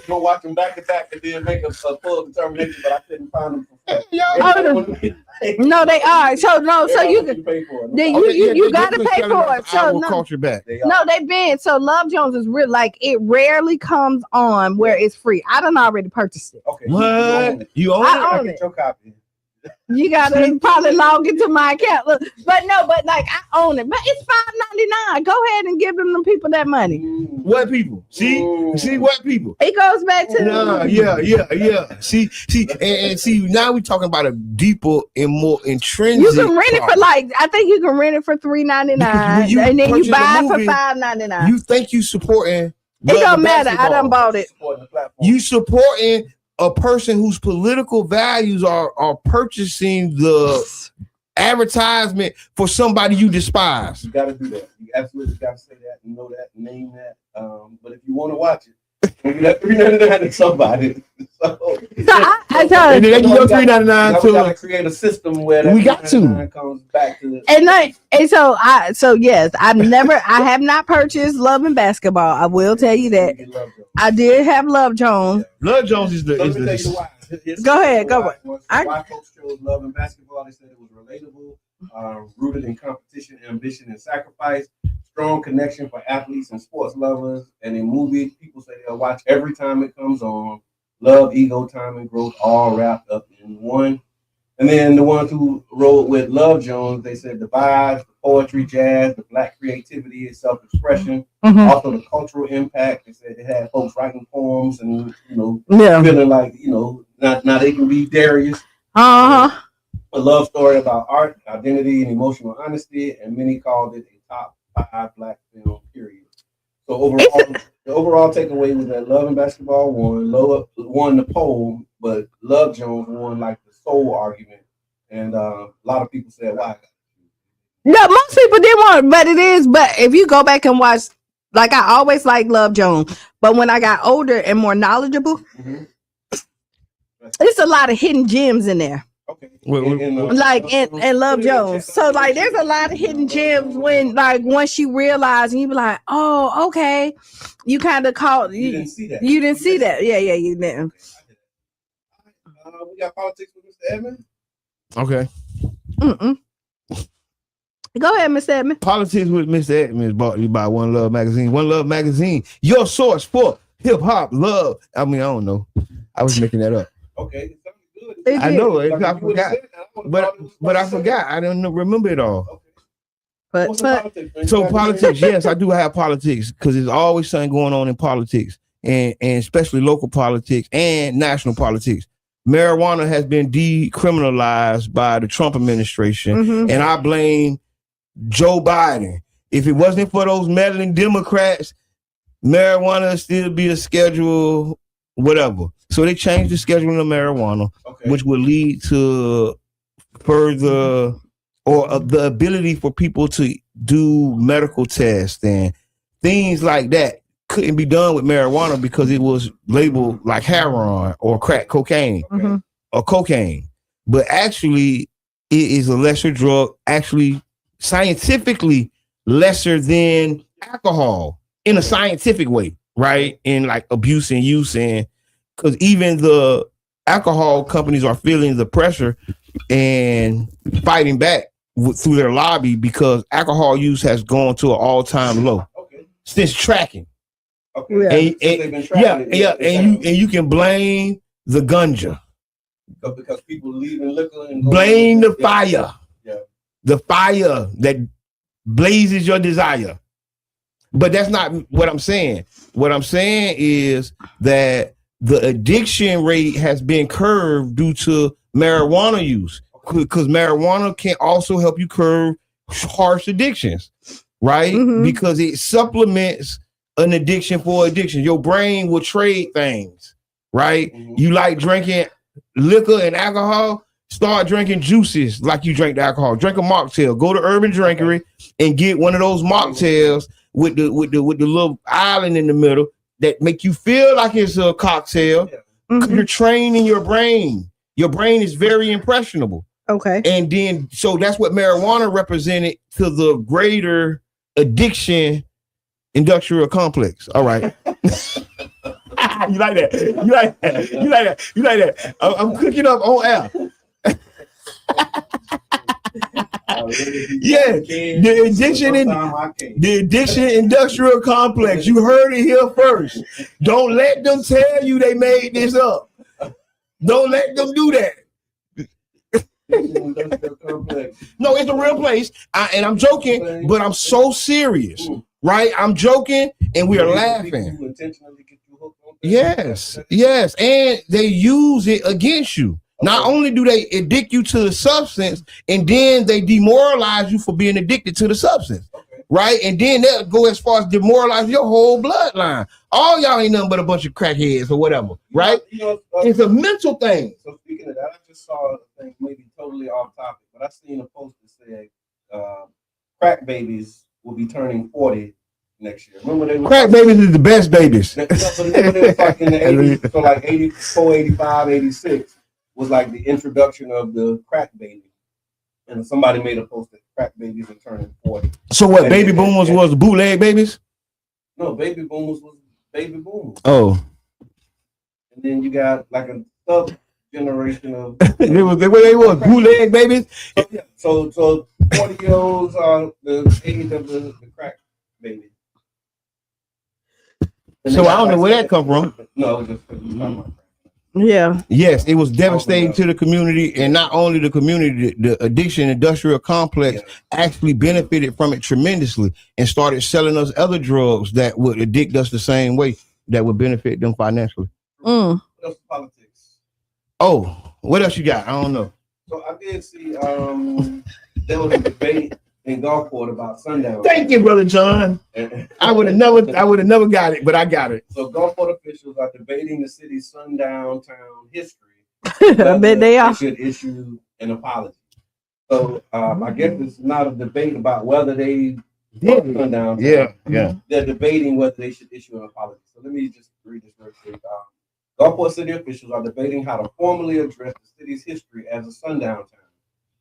Go watch them back to back and then make a full determination, but I couldn't find them. No, they are. So you can pay for it. You got to pay for it. So culture back. They've been. So Love Jones is real. Like it rarely comes on where it's free. I done already purchased it. Okay. What? You own it? I own it. Your copy. You gotta probably log into my account. Look, but like I own it. But it's $5.99. Go ahead and give them people that money. What people? See what people? It goes back to yeah. See, and see now we're talking about a deeper and more intrinsic. You can rent it for I think you can rent it for $3.99, and then you buy it for $5.99. You think you supporting? It don't matter. I done bought it. You supporting a person whose political values are purchasing the advertisement for somebody you despise. You got to do that. You absolutely got to say that and know that, name that. But if you want to watch it, you got $3.99 to somebody. I tell you, and then they give you $3.99 we got to create a system where that we got to comes back to so yes, I have not purchased Love and Basketball. I will tell you that. I did have Love Jones. Love Jones is the. Go ahead, go. Why folks chose Love and Basketball? They said it was relatable, rooted in competition, ambition, and sacrifice. Strong connection for athletes and sports lovers. And in movies, people say they'll watch every time it comes on. Love, ego, time, and growth all wrapped up in one. And then the ones who wrote with Love Jones, they said the vibes, the poetry, jazz, the black creativity, and self-expression, also the cultural impact. They said they had folks writing poems and feeling like now they can be Darius. A love story about art, identity, and emotional honesty, and many called it a top 5 black film, period. So overall, the overall takeaway was that Love and Basketball won the poll, but Love Jones won like the soul argument, and a lot of people said why. No, most people didn't want it, but it is. But if you go back and watch, like I always liked Love Jones, but when I got older and more knowledgeable, it's a lot of hidden gems in there. Okay. like and Love Jones. So like there's a lot of hidden gems when like once you realize and you be like, oh, okay. You kind of caught you didn't see that. You didn't see that. Yeah, you didn't. We got politics with Mr. Edmond. Okay. Go ahead, Mr. Edmond. Politics with Mr. Edmond is brought to you by One Love Magazine. One Love Magazine, your source for hip hop love. I mean, I don't know. I was making that up. Okay. I know. I forgot. But I forgot. I don't remember it all. Okay. But so politics, yes, I do have politics because there's always something going on in politics and especially local politics and national politics. Marijuana has been decriminalized by the Trump administration, and I blame Joe Biden. If it wasn't for those meddling Democrats, marijuana would still be a schedule, whatever. So they changed the scheduling of marijuana, which would lead to further or the ability for people to do medical tests and things like that couldn't be done with marijuana because it was labeled like heroin or crack cocaine or cocaine. But actually, it is a lesser drug, actually scientifically lesser than alcohol in a scientific way, right? In like abuse and use, and because even the alcohol companies are feeling the pressure and fighting back through their lobby because alcohol use has gone to an all-time low since tracking. And you can blame the ganja because people leaving liquor and blame the fire, the fire that blazes your desire. But that's not what I'm saying. What I'm saying is that the addiction rate has been curbed due to marijuana use, because marijuana can also help you curb harsh addictions, right? Because it supplements an addiction for addiction. Your brain will trade things, right? You like drinking liquor and alcohol, start drinking juices like you drink the alcohol. Drink a mocktail. Go to Urban Drinkery and get one of those mocktails with the little island in the middle that make you feel like it's a cocktail. You're training your brain. Your brain is very impressionable. Okay. And then, so that's what marijuana represented to the greater addiction industrial complex. All right. You like that? You like that? You like that? You like that? I'm cooking up on air. Yeah, the addiction industrial complex. You heard it here first. Don't let them tell you they made this up. Don't let them do that. No, it's a real place. And I'm joking, but I'm so serious, right? I'm joking, and we are laughing. Yes, and they use it against you. Not only do they addict you to the substance, and then they demoralize you for being addicted to the substance, right? And then they'll go as far as demoralize your whole bloodline. All y'all ain't nothing but a bunch of crackheads or whatever, right? It's a mental thing. So speaking of that, I just saw a thing maybe totally off topic, but I seen a post that said crack babies will be turning 40 next year. Remember they were crack babies is the best babies. But they was like in the 80s, so like 84, 85, 86. Was like the introduction of the crack baby, and somebody made a post that crack babies are turning 40. So what? And baby boomers was bootleg babies? No, baby boomers was baby boomers. Oh, and then you got like a sub generation of they was bootleg babies. So 40-year-olds are the age of the crack baby. And so I don't know where that come from. No, just yeah. Yes, it was devastating to the community, and not only the community, the addiction industrial complex actually benefited from it tremendously and started selling us other drugs that would addict us the same way that would benefit them financially. What else politics? Oh, what else you got? I don't know. So I did see there was a debate in Gulfport about Sundown. Thank you, Brother John. I would have never got it, but I got it. So Gulfport officials are debating the city's sundown town history. I bet they are. Should issue an apology. So I guess it's not a debate about whether they did sundown. Yeah. They're debating whether they should issue an apology. So let me just read this real quick. Gulfport city officials are debating how to formally address the city's history as a sundown town,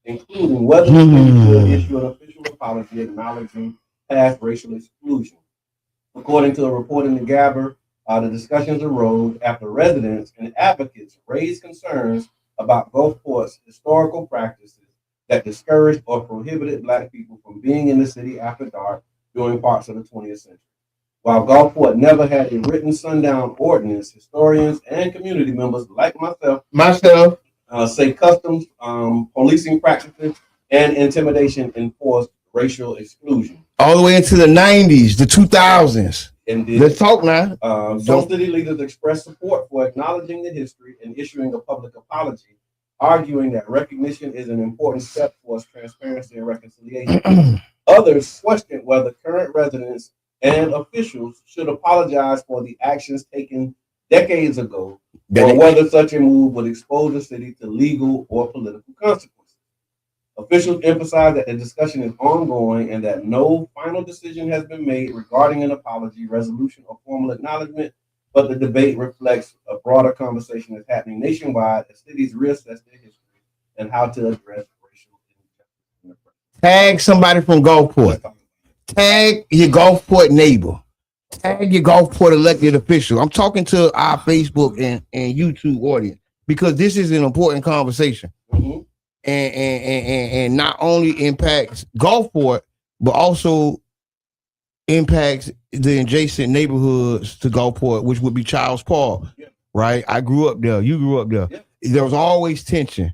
including whether the city should issue an official apology acknowledging past racial exclusion. According to a report in the Gabber, the discussions arose after residents and advocates raised concerns about Gulfport's historical practices that discouraged or prohibited Black people from being in the city after dark during parts of the 20th century. While Gulfport never had a written sundown ordinance, historians and community members like myself say customs, policing practices, and intimidation enforced racial exclusion. All the way into the 90s, the 2000s. Indeed. Let's talk now. Some city leaders expressed support for acknowledging the history and issuing a public apology, arguing that recognition is an important step towards transparency and reconciliation. Others questioned whether current residents and officials should apologize for the actions taken decades ago, or whether such a move would expose the city to legal or political consequences. Officials emphasized that the discussion is ongoing and that no final decision has been made regarding an apology, resolution, or formal acknowledgement, but the debate reflects a broader conversation that's happening nationwide as cities reassess their history and how to address racial injustice. Tag somebody from Gulfport. Tag your Gulfport neighbor. Tag your Gulfport elected official. I'm talking to our Facebook and YouTube audience because this is an important conversation. Mm-hmm. And not only impacts Gulfport, but also impacts the adjacent neighborhoods to Gulfport, which would be Charles Park, right? I grew up there. You grew up there. There was always tension,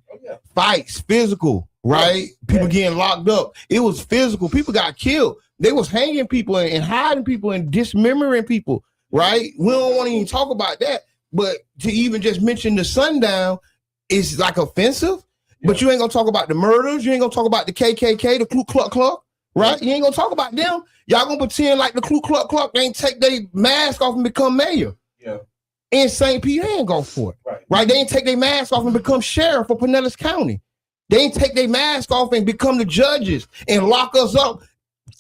fights, physical, right? People getting locked up. It was physical. People got killed. They was hanging people and hiding people and dismembering people, right? We don't want to even talk about that. But to even just mention the sundown is like offensive. But you ain't gonna talk about the murders. You ain't gonna talk about the KKK, the Ku Klux Klan, right? You ain't gonna talk about them. Y'all gonna pretend like the Ku Klux Klan ain't take their mask off and become mayor. Yeah. In St. Pete, they ain't go for it. Right? They ain't take their mask off and become sheriff for Pinellas County. They ain't take their mask off and become the judges and lock us up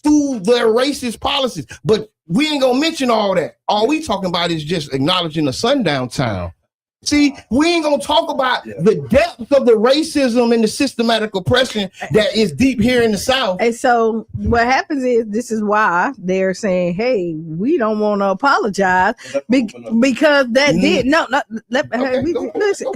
through their racist policies. But we ain't gonna mention all that. All we talking about is just acknowledging the sundown town. See, we ain't gonna talk about the depth of the racism and the systematic oppression that is deep here in the South. And so what happens is this is why they're saying, hey, we don't want to apologize because that did listen.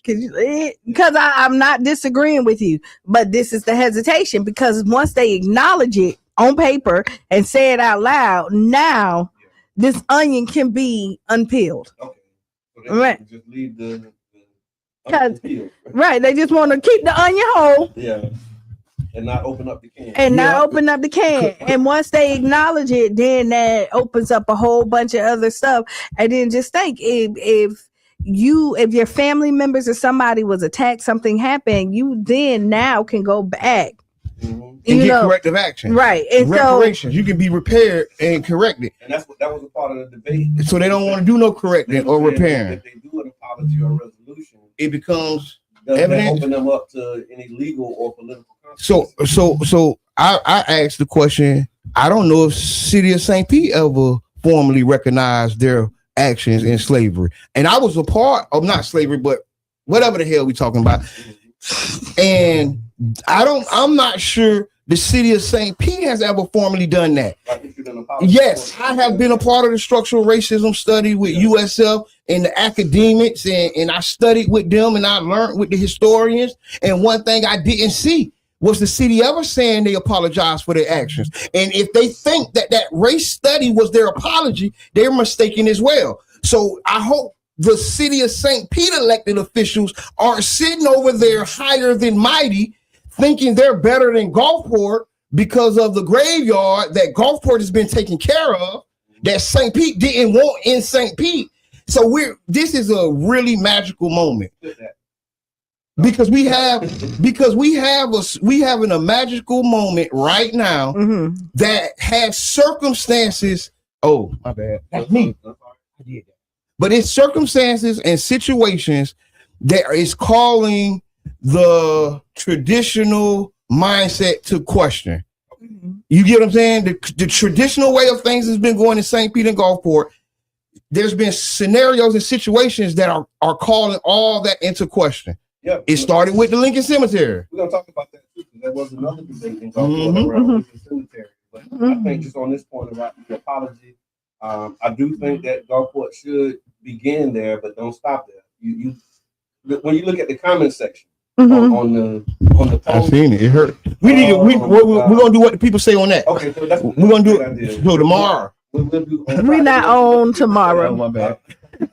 Because I'm not disagreeing with you, but this is the hesitation because once they acknowledge it on paper and say it out loud, now this onion can be unpeeled. Okay. Right. Just leave the right. They just want to keep the onion whole. Yeah. And not open up the can. And once they acknowledge it, then that opens up a whole bunch of other stuff. And then just think if your family members or somebody was attacked, something happened, you then now can go back. Mm-hmm. And get corrective action. Right. And reparations. You can be repaired and corrected. And that was a part of the debate. So they don't want to do no correcting or repairing. If they do an apology or resolution, it becomes evidence. Open them up to any legal or political consequences. So I asked the question. I don't know if City of St. Pete ever formally recognized their actions in slavery. And I was a part of not slavery, but whatever the hell we talking about. And I'm not sure the City of St. Pete has ever formally done that. Yes, I have been a part of the structural racism study with USF and the academics, and I studied with them and I learned with the historians. And one thing I didn't see was the city ever saying they apologized for their actions. And if they think that race study was their apology, they're mistaken as well. So I hope the City of St. Pete elected officials are sitting over there higher than mighty, thinking they're better than Gulfport because of the graveyard that Gulfport has been taken care of, that St. Pete didn't want in St. Pete. So this is a really magical moment. Because we have a magical moment right now that has circumstances. Oh, my bad. That's me. I did that. But it's circumstances and situations that is calling the traditional mindset to question. You get what I'm saying? The traditional way of things has been going in St. Pete and Gulfport. there's been scenarios and situations that are calling all that into question. Yep. It started with the Lincoln Cemetery. We're gonna talk about that too, because there was another debate in Gulfport around Lincoln Cemetery. But I think just on this point about the apology, I do think that Gulfport should begin there, but don't stop there. You when you look at the comment section on the post, I seen it. It hurt. We need to. We're gonna do what the people say on that. Okay, so that's we're gonna do it. So tomorrow. We're not on tomorrow. Oh, my bad.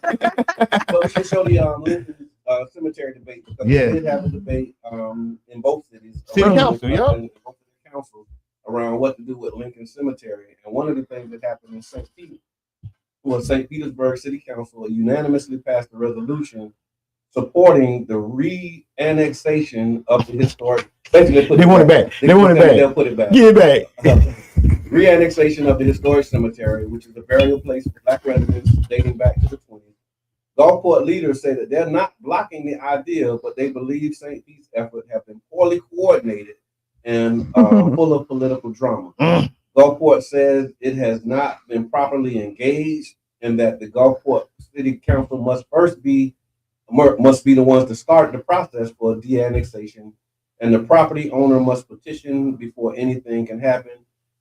But we should show the Lincoln Cemetery debate, because we did have a debate in both cities. City council, council around what to do with Lincoln Cemetery. And one of the things that happened in St. Petersburg City Council unanimously passed a resolution supporting the re-annexation of the historic. Basically, they want it back. They want it back. They'll put it back. Get it back. Re-annexation of the historic cemetery, which is a burial place for Black residents dating back to the 20s. Gulfport leaders say that they're not blocking the idea, but they believe St. Pete's efforts have been poorly coordinated and full of political drama. Gulfport says it has not been properly engaged, and that the Gulfport City Council must be the ones to start the process for de-annexation, and the property owner must petition before anything can happen.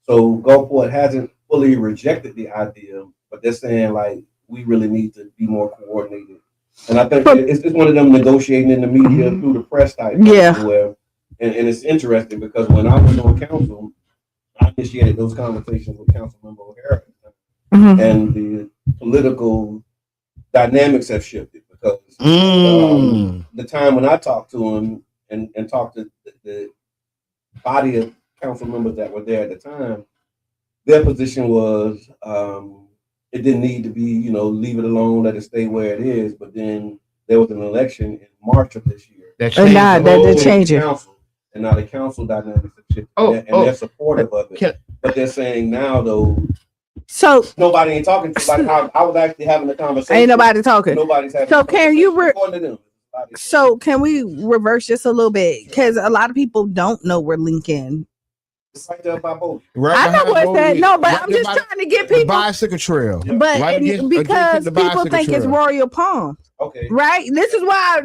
So Gulfport hasn't fully rejected the idea, but they're saying like we really need to be more coordinated. And I think it's one of them negotiating in the media through the press type. Where, and it's interesting because when I was on council, I initiated those conversations with Councilmember O'Hara, and the political dynamics have shifted because the time when I talked to him and talked to the body of council members that were there at the time, their position was it didn't need to be, leave it alone, let it stay where it is. But then there was an election in March of this year. And now they're changing. And now the council dynamics have shifted, and they're supportive of it. But they're saying now, though, so nobody ain't talking to. Like I was actually having a conversation. Ain't nobody talking. Nobody's having. So can you? So can we reverse this a little bit? Because a lot of people don't know where Lincoln. It's right there by both. I know what's that. No, but I'm just trying to get people. Bicycle trail. But because people think it's Royal Palms. Okay. Right. This is why.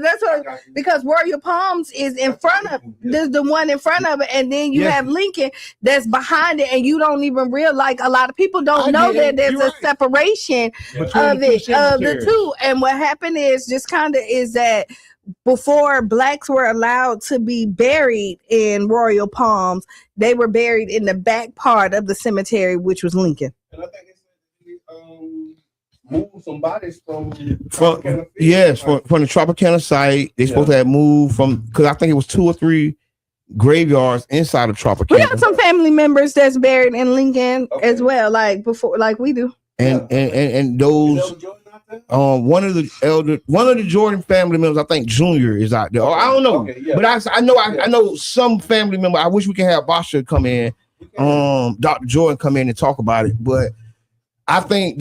Because Royal Palms is in front of. There's the one in front of it, and then you have Lincoln that's behind it, and you don't even realize. Like a lot of people don't know that there's a separation of the two. And what happened is just kind of is that. Before blacks were allowed to be buried in Royal Palms, they were buried in the back part of the cemetery, which was Lincoln. And I think it's moved some bodies from the Tropicana site. They supposed to have moved from, because I think it was 2 or 3 graveyards inside of Tropicana. We got some family members that's buried in Lincoln as well, like before, like we do. And those. One of the Jordan family members, I think Junior is out there. I don't know, but I know some family member. I wish we could have Basha come in, Dr. Jordan come in and talk about it. But I think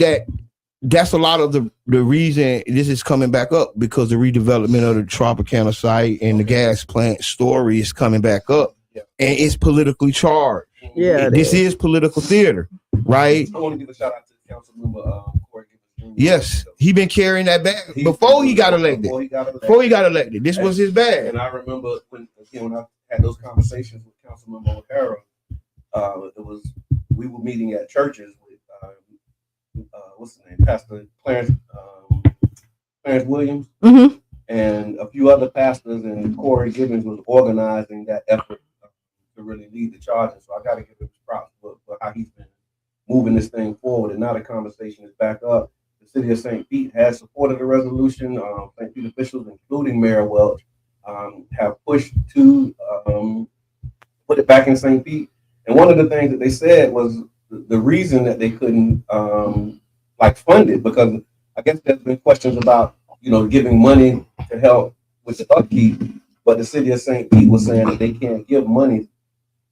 that's a lot of the reason this is coming back up, because the redevelopment of the Tropicana site and the gas plant story is coming back up, and it's politically charged. Yeah, this is political theater, right? I want to give a shout out to Councilmember Corey. Yes, he been carrying that bag before he got elected. This was his bag. And I remember when I had those conversations with Councilmember O'Hara, we were meeting at churches with what's the name, Pastor Clarence Williams, and a few other pastors, and Corey Gibbons was organizing that effort to really lead the charge. So I got to give him props for how he's been moving this thing forward. And now the conversation is back up. The city of St. Pete has supported the resolution. St. Pete officials, including Mayor Welch, have pushed to put it back in St. Pete. And one of the things that they said was the reason that they couldn't fund it, because I guess there's been questions about giving money to help with the upkeep, but the city of St. Pete was saying that they can't give money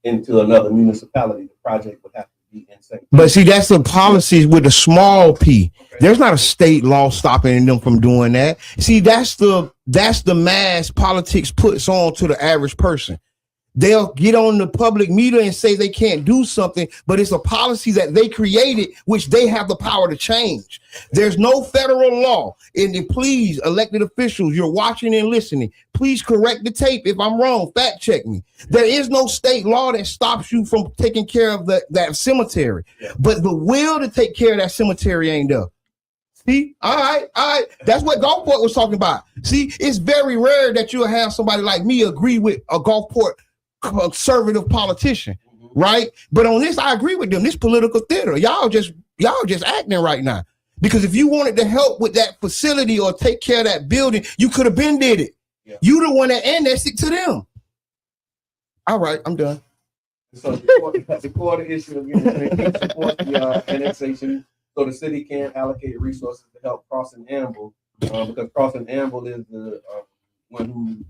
into another municipality. The project would have to be in St. Pete. But see, that's the policies with a small p. There's not a state law stopping them from doing that. See, that's the mass politics puts on to the average person. They'll get on the public media and say they can't do something, but it's a policy that they created, which they have the power to change. There's no federal law. And then please, elected officials, you're watching and listening, please correct the tape if I'm wrong. Fact check me. There is no state law that stops you from taking care of that cemetery. But the will to take care of that cemetery ain't there. See, all right. That's what Gulfport was talking about. See, it's very rare that you'll have somebody like me agree with a Gulfport conservative politician, right? But on this, I agree with them. This political theater, y'all just acting right now. Because if you wanted to help with that facility or take care of that building, you could have been did it. Yeah. You the one that annexed it to them. All right, I'm done. So the core issue again, they support the annexation, so the city can't allocate resources to help Crossing Amble, because Crossing Amble is the one who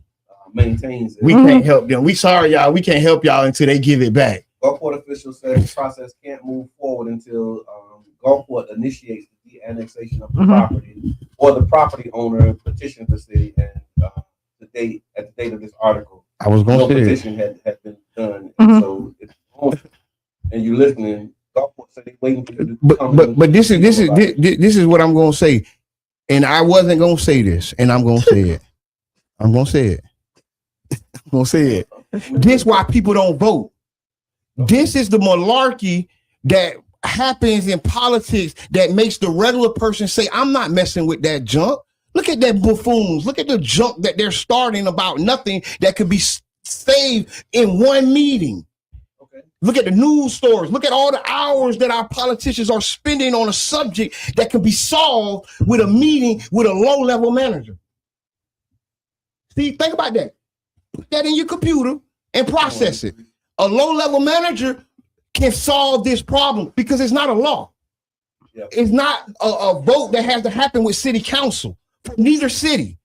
maintains it. We can't help them. We sorry, y'all. We can't help y'all until they give it back. Gulfport officials said the process can't move forward until Gulfport initiates the annexation of the property, or the property owner petitions the city, and at the date of this article, I was going to say petition had been done, and so it's on, and you listening. Gulfport said they waiting for you to come. But this is what I'm going to say, and I wasn't going to say this, and I'm going to say it. I'm going to say it. I'm going to say it. This is why people don't vote. This is the malarkey that happens in politics that makes the regular person say, I'm not messing with that junk. Look at that buffoons. Look at the junk that they're starting about nothing that could be saved in one meeting. Okay. Look at the news stories. Look at all the hours that our politicians are spending on a subject that can be solved with a meeting with a low-level manager. See, think about that. Put that in your computer and process it. A low-level manager can solve this problem because it's not a law. Yep. It's not a vote that has to happen with city council for neither city.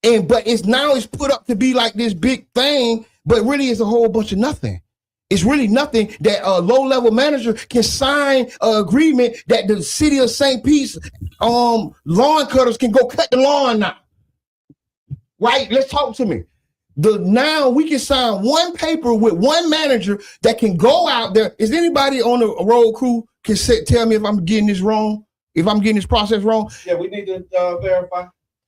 But it's put up to be like this big thing, but really it's a whole bunch of nothing. It's really nothing that a low-level manager can sign an agreement that the city of St. Pete's lawn cutters can go cut the lawn now. Right? Let's talk to me. Now we can sign one paper with one manager that can go out there. Is anybody on the road crew can tell me if I'm getting this wrong? If I'm getting this process wrong? Yeah, we need to verify.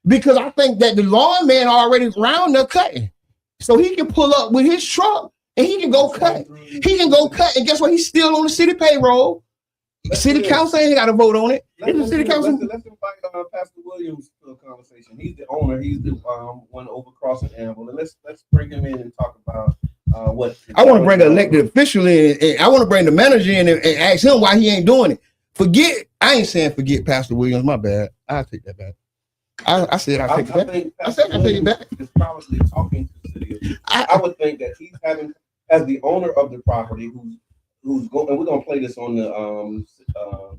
Because I think that the lawn man already around there cutting. So he can pull up with his truck and he can go cut. He can go cut. And guess what? He's still on the city payroll. City council ain't got to vote on it. Let's invite Pastor Williams to a conversation. He's the owner. He's the one over Crossing Amble. And let's bring him in and talk about what. I want to bring an elected official in, and I want to bring the manager in and ask him why he ain't doing it. I ain't saying forget Pastor Williams. My bad. I'll take that back. I said I'll take it back. I said I'll take it back. Is probably talking to the city. I would think that he's having, as the owner of the property, who's going, and we're gonna play this on the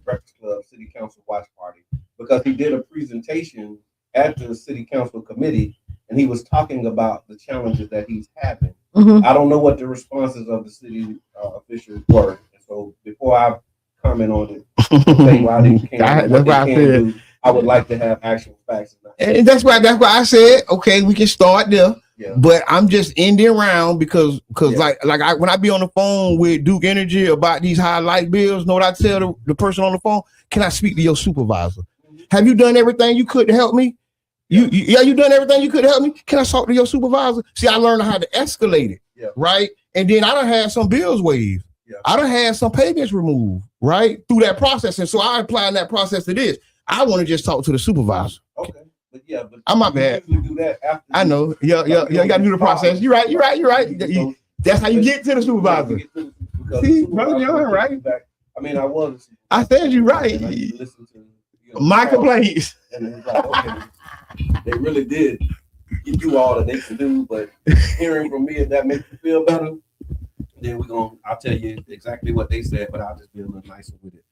Breakfast Club City Council Watch Party, because he did a presentation at the City Council Committee, and he was talking about the challenges that he's having. I don't know what the responses of the city officials were, and so before I comment on it, say why they can't, what they can do, I would like to have actual facts. And that's why I said, okay, we can start there. Yeah. But I'm just ending around because when I be on the phone with Duke Energy about these high light bills, know what I tell the person on the phone? Can I speak to your supervisor? Have you done everything you could to help me? You done everything you could to help me? Can I talk to your supervisor? See, I learned how to escalate it, right? And then I done had some bills waived. Yeah. I done had some payments removed, right? Through that process. And so I applying that process to this. I want to just talk to the supervisor. Okay. But I'm my bad. Do that after I know. You got to do the process. You're right. That's how you get to the supervisor. See, brother, you're right. I mean, I was. I said you're right. My complaints. And it's like, okay, they really did do all that they could do, but hearing from me, if that makes you feel better, then I'll tell you exactly what they said, but I'll just be a little nicer with it.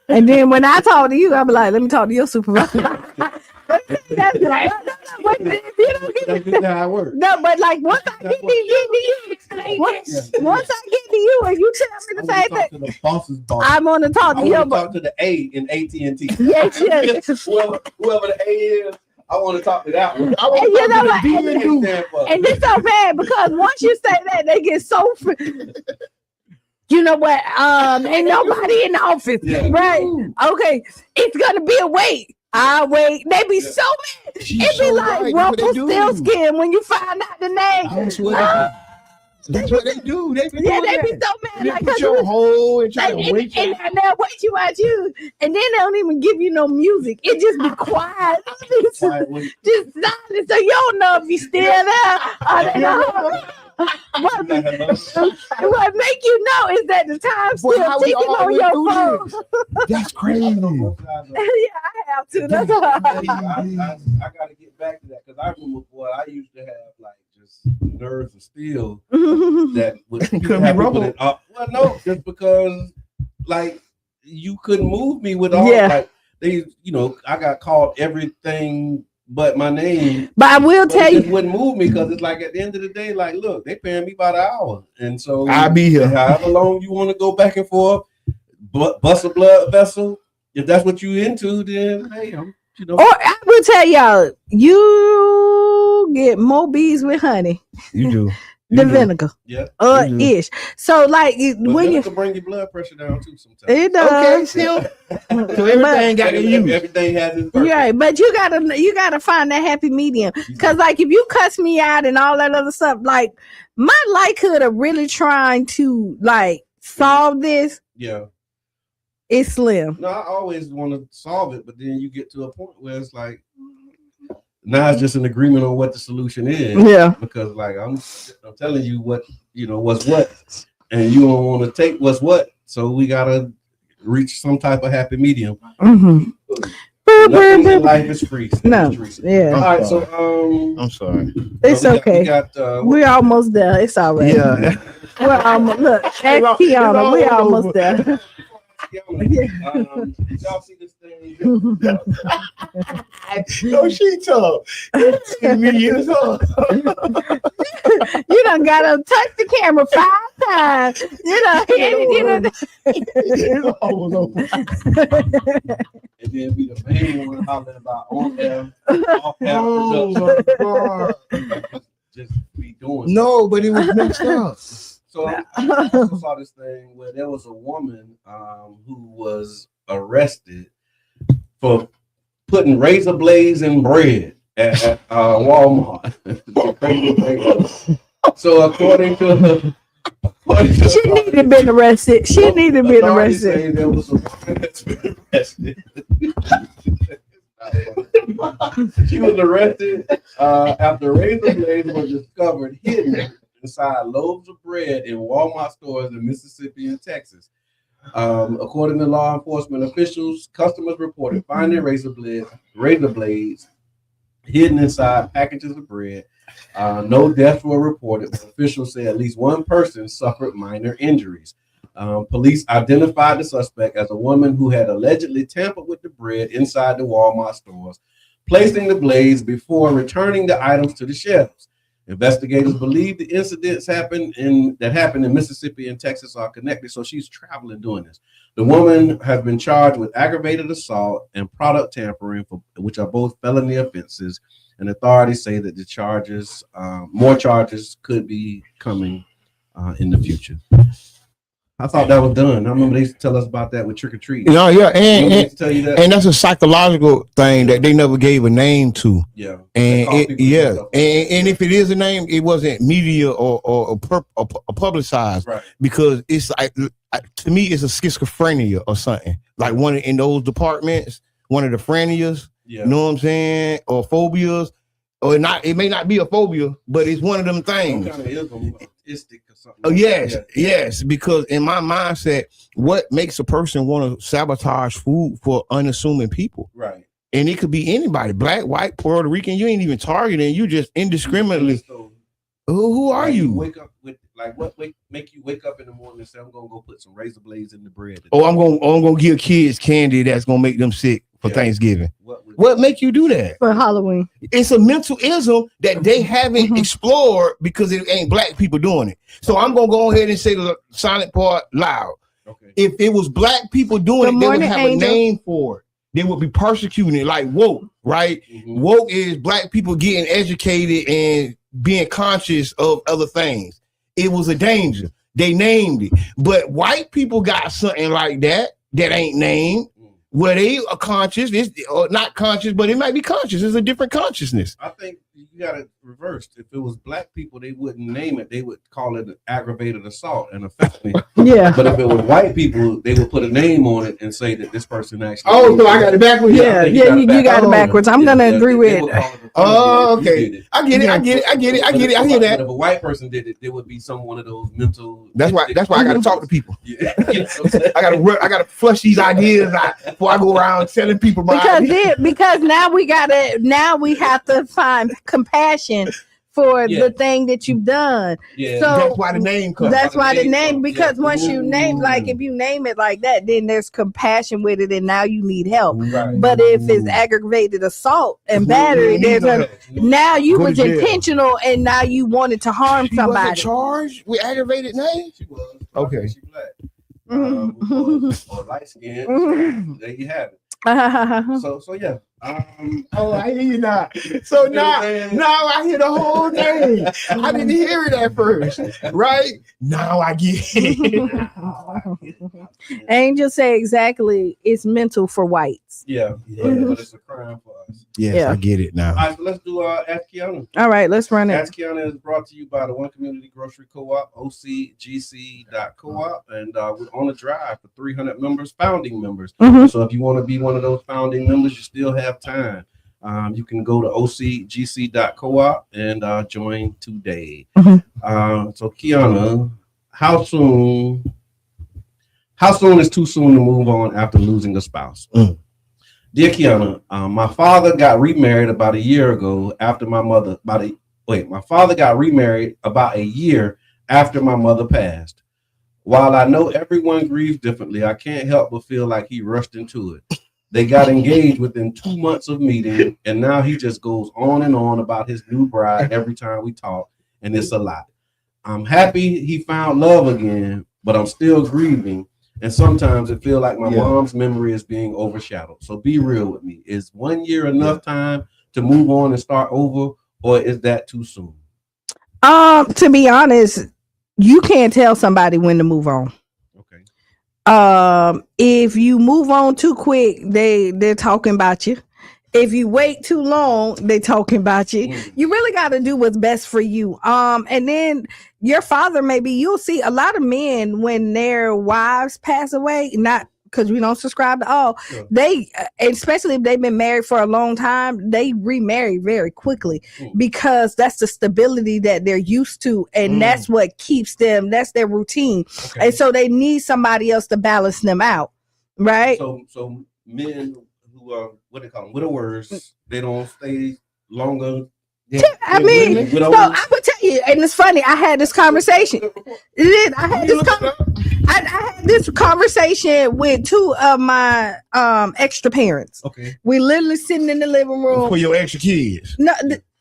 And then when I talk to you, I'll be like, let me talk to your supervisor. That's like, how it works. No, but like once I get to you, once I get to you and you tell me the same thing, I'm gonna talk to you. Talk to the A in AT&T. Yes. Whoever the A is, I want to talk to that one. And you know what? And it's so bad because once you say that, they get so. You know what? Ain't nobody in the office, right? Okay, it's gonna be a wait. I wait. They be so mad. It be so like right. Rumpelstiltskin when you find out the name. That's what they do. They be Yeah, doing they be that. so mad. They Like, put your hole and try to wait you. and they'll wait you out you, and then they don't even give you no music. It just be quiet. Just silent. So you don't know if you still there or they don't. What make you know is that the time's still ticking on your phone. That's crazy. Yeah, I have to. That's all. I gotta get back to that because I remember, boy, I used to have like just nerves of steel that would couldn't be rubber. Well, no, just because like you couldn't move me with all like they, you know, I got called everything but my name. But I will tell you, it wouldn't move me because it's like at the end of the day, like, look, they paying me by the hour, and so I'll be here however long you want to go back and forth, bust a blood vessel. If that's what you into, then hey, you know. Or I will tell y'all, you get more bees with honey. You do. The vinegar, ish. So like when you bring your blood pressure down too sometimes. It does. Okay, still. So everything got to use. Everything has its purpose. Right, but you gotta find that happy medium. Cause like if you cuss me out and all that other stuff, like my likelihood of really trying to like solve this, it's slim. No, I always want to solve it, but then you get to a point where it's like. Now it's just an agreement on what the solution is. Yeah. Because like I'm telling you what what's what, and you don't want to take what's what. So we gotta reach some type of happy medium. Nothing in life is free. No. Yeah. All right. So I'm sorry. It's okay. We're almost there. It's all right. Yeah. We're almost. Look, ask Qiana. We're almost there. Did y'all see this thing? No, she tough. You done got to touch the camera 5 times. You know. It's almost over. And then be the main one hollering about on air, off air production. Just be doing. No, but it was mixed up. So I also saw this thing where there was a woman who was arrested for putting razor blades in bread at Walmart. So according to she needed to been arrested. She needed to be arrested. Say there was a woman that's been arrested. She was arrested after razor blades were discovered hidden inside loaves of bread in Walmart stores in Mississippi and Texas. According to law enforcement officials, customers reported finding razor blades hidden inside packages of bread. No deaths were reported, but officials say at least one person suffered minor injuries. Police identified the suspect as a woman who had allegedly tampered with the bread inside the Walmart stores, placing the blades before returning the items to the shelves. Investigators believe the incidents happened in Mississippi and Texas are connected, so she's traveling doing this. The woman has been charged with aggravated assault and product tampering, which are both felony offenses, and authorities say that the charges, more charges could be coming in the future. I thought that was done. I remember they used to tell us about that with trick or treat. No, yeah, and that's a psychological thing that they never gave a name to. Yeah, and and if it is a name, it wasn't media or publicized, right? Because it's like, to me, it's a schizophrenia or something. Like one in those departments, one of the phrenias. Yeah. You know what I'm saying? Or phobias, or not. It may not be a phobia, but it's one of them things. Some kind of ism, oh yes, because in my mindset, what makes a person want to sabotage food for unassuming people? Right. And it could be anybody, black, white, Puerto Rican. You ain't even targeting. You just indiscriminately. Who are you? Wake up with what make you wake up in the morning and say, I'm gonna go put some razor blades in the bread. Oh, I'm gonna give kids candy that's gonna make them sick for Thanksgiving. What make you do that for Halloween? It's a mental ism that they haven't explored because it ain't black people doing it. So I'm gonna go ahead and say the silent part loud. Okay. If it was black people doing it, they would have a name for it. they would be persecuting, like woke, right? Woke is black people getting educated and being conscious of other things. It was a danger. They named it. But white people got something like that ain't named, where they are conscious, or not conscious, but it might be conscious. It's a different consciousness. I think you got it reversed. If it was black people, they wouldn't name it. They would call it an aggravated assault and affecting. Yeah. But if it was white people, they would put a name on it and say that this person actually. Oh, so I got it backwards. Yeah, you got it backwards. I'm gonna agree with. Oh, okay. I get it. I hear that. But if a white person did it, there would be one of those mental. That's why I got to talk to people. Yeah. I gotta flush these ideas out before I go around telling people about because now we have to find compassion for the thing that you've done. Yeah. So that's why the name comes. That's why the name, because once you name, like if you name it like that, then there's compassion with it, and now you need help. Right. But if it's aggravated assault and battery, now you was intentional, and now you wanted to harm somebody. Wasn't charged with aggravated name? She was. Okay. She black. Or light skin. There you have it. So yeah. I hear you now. So now I hear the whole thing. I didn't hear it at first, right? Now I get it. Angel say exactly. It's mental for whites. Yeah, but it's a crime for us. Yes, I get it now. All right, so let's do Ask Qiana. All right, let's run it. Ask Qiana is brought to you by the One Community Grocery Co-op, OCGC.coop, and we're on a drive for 300 members, founding members. So if you want to be one of those founding members, you still have time. You can go to OCGC.coop and join today. So Qiana, how soon is too soon to move on after losing a spouse? Dear Qiana, my father got remarried about a year ago after my mother. My father got remarried about a year after my mother passed. While I know everyone grieves differently, I can't help but feel like he rushed into it. They got engaged within 2 months of meeting, and now he just goes on and on about his new bride every time we talk, and it's a lot. I'm happy he found love again, but I'm still grieving. And sometimes it feels like my mom's memory is being overshadowed. So be real with me. Is 1 year enough time to move on and start over, or is that too soon? To be honest, you can't tell somebody when to move on. Okay. If you move on too quick, they're talking about you. If you wait too long, they talking about you. You really got to do what's best for you. And then your father, maybe you'll see a lot of men when their wives pass away, not because we don't subscribe to all, they, especially if they've been married for a long time, they remarry very quickly because that's the stability that they're used to. And that's what keeps them, that's their routine. Okay. And so they need somebody else to balance them out. Right. So men who are, what do they call them, widowers, they don't stay longer. I mean, so I would tell you, and it's funny. I had this conversation. I had this conversation with two of my extra parents. Okay, we literally sitting in the living room for your extra kids. No,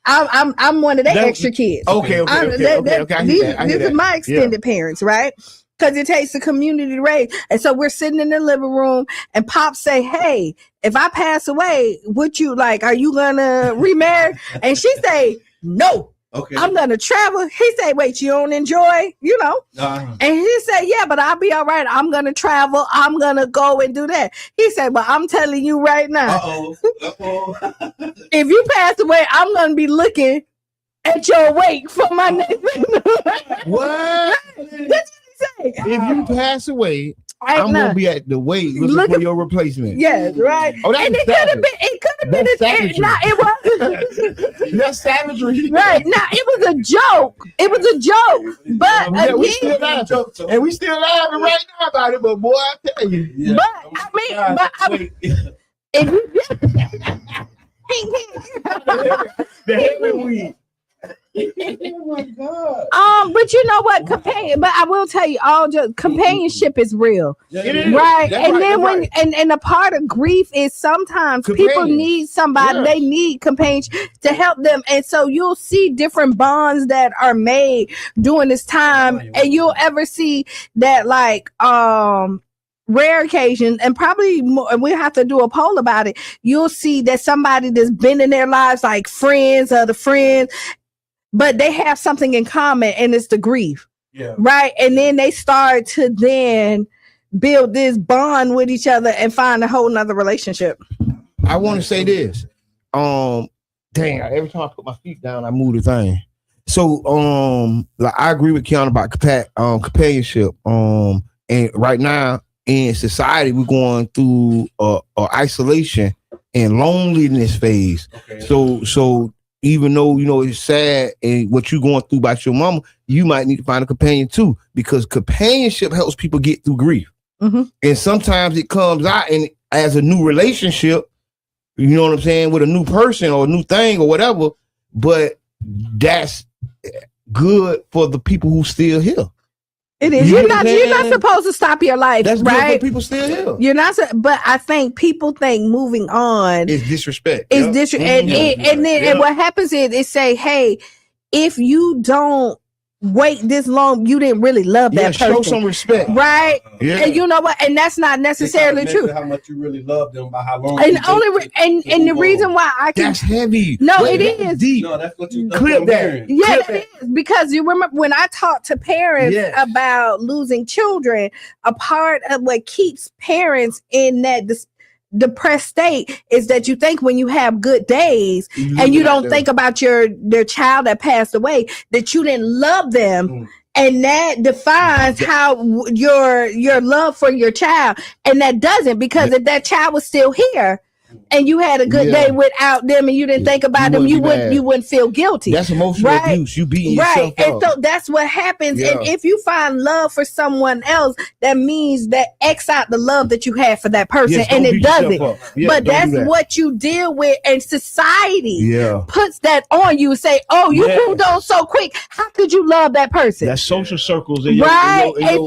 I'm one of their extra kids. Okay. This is my extended parents, right? Because it takes the community to raise. And so we're sitting in the living room and Pop say, hey, if I pass away, would you are you gonna remarry? And she say, no. Okay. I'm gonna travel. He say, wait, you don't enjoy, And he said, yeah, but I'll be all right. I'm gonna travel. I'm gonna go and do that. He said, but I'm telling you right now, if you pass away, I'm gonna be looking at your wake for my next. What? If you pass away, I'm gonna be at the wake looking for your replacement. Yes, right. Oh, that's and it could have been it wasn't. That's savagery. Right. Now it was a joke. It was a joke. But we still laughing. And we still laughing right now about it, but boy, I tell you. Yeah. If you the heaven weed. Oh my God. But you know what? But I will tell you, companionship is real, right? And then and a part of grief is sometimes people need somebody. They need companionship to help them, and so you'll see different bonds that are made during this time, and you'll ever see that rare occasion, and probably more, and we'll have to do a poll about it, you'll see that somebody that's been in their lives, like friends, other friends, but they have something in common, and it's the grief. Yeah. Right. And then they start to then build this bond with each other and find a whole nother relationship. I want to say this. Dang, every time I put my feet down, I move the thing. So like I agree with Qiana about companionship. And right now in society, we're going through a isolation and loneliness phase. Okay. So even though it's sad and what you're going through about your mama, you might need to find a companion too, because companionship helps people get through grief. Mm-hmm. And sometimes it comes out and as a new relationship, you know what I'm saying, with a new person or a new thing or whatever, but that's good for the people who still here. It is. You're not supposed to stop your life. That's right. Good for people still here. You're not. But I think people think moving on is disrespect. Is disrespect, and what happens is they say, "Hey, if you don't wait this long, you didn't really love that person. Show some respect, right?" And you know what? And that's not necessarily true. How much you really love them by how long. And the reason why I can, that's heavy. No, it is deep. No, that's what you clip that. Yeah, it is, because you remember when I talk to parents about losing children, a part of what keeps parents in that depressed state is that you think when you have good days and you don't think about their child that passed away, that you didn't love them. And that defines how your love for your child, and that doesn't, because if that child was still here and you had a good day without them and you didn't think about them, you wouldn't feel guilty. That's emotional abuse. You beating yourself up. And so that's what happens. And if you find love for someone else, that means that X out the love that you had for that person, and it doesn't. But that's what you deal with, and society puts that on you and say, "Oh, you moved on so quick. How could you love that person?" That's social circles, and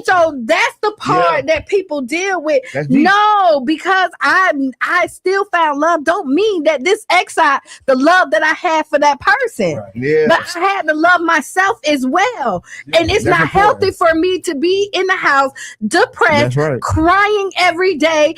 so that's the part that people deal with. No, because I still found love don't mean that this X out the love that I had for that person. But I had to love myself as well. And it's not healthy for me to be in the house depressed, crying every day.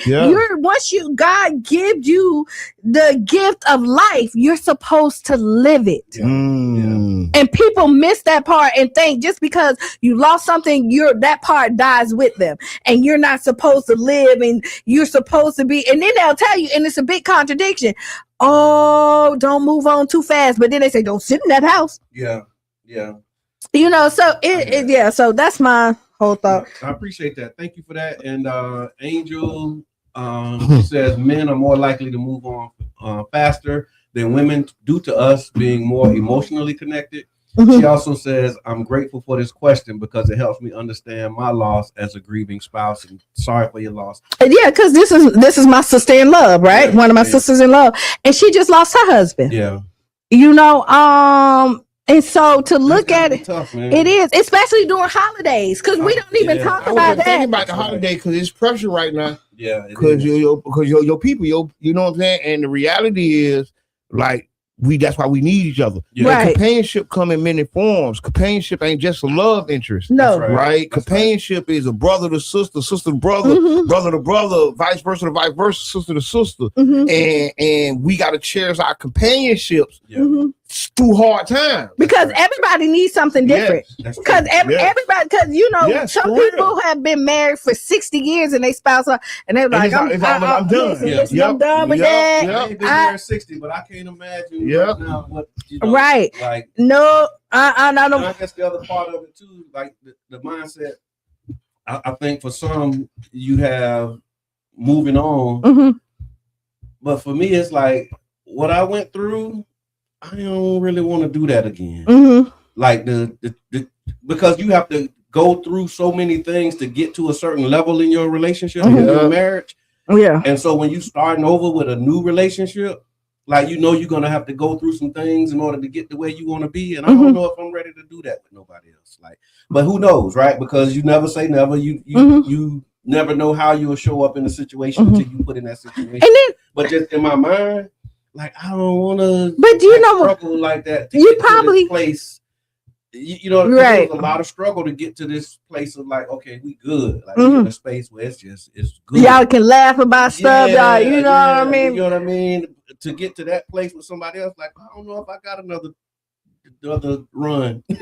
God gives you the gift of life, you're supposed to live it. And people miss that part and think just because you lost something, that part dies with them, and you're not supposed to live, and you're supposed to be, and then they'll tell you, and it's a big contradiction. Oh, don't move on too fast. But then they say, don't sit in that house. Yeah. So so that's my whole thought. I appreciate that. Thank you for that. And Angel says men are more likely to move on faster than women due to us being more emotionally connected. She also says, I'm grateful for this question because it helps me understand my loss as a grieving spouse, and sorry for your loss. Yeah, because this is my sister in love, right? One of my sisters in love, and she just lost her husband. Yeah. And so to look at it, tough, it is, especially during holidays, because we don't even talk about that. Think about the holiday because it's pressure right now. Yeah. Because your people, you know what I'm saying? And the reality is, like, that's why we need each other. Right. Companionship come in many forms. Companionship ain't just a love interest. No. Right? Companionship is a brother to sister, sister to brother, brother to brother, vice versa to vice versa, sister to sister. And we got to cherish our companionships through hard times. Because everybody needs something different. Because everybody, because some people have been married for 60 years and they spouse, and they're like, I'm done. I'm done with that. I've been married 60, but I can't imagine right now what like. No, I don't. I guess the other part of it too, like the mindset. I think for some you have moving on, but for me it's like what I went through. I don't really want to do that again. Like the because you have to go through so many things to get to a certain level in your relationship, in your marriage. And so when you starting over with a new relationship, like you're gonna have to go through some things in order to get to where you want to be. And I don't know if I'm ready to do that with nobody else. Like, but who knows, right? Because you never say never. You never know how you will show up in a situation until you put in that situation. And then, but just in my mind, like I don't want to. But do you know struggle like that? You probably place. you know, Right. there's a lot of struggle to get to this place of like, okay, we good. Like we in a space where it's good. Y'all can laugh about stuff, y'all. You know what I mean? You know what I mean? To get to that place with somebody else, like, I don't know if I got another run. You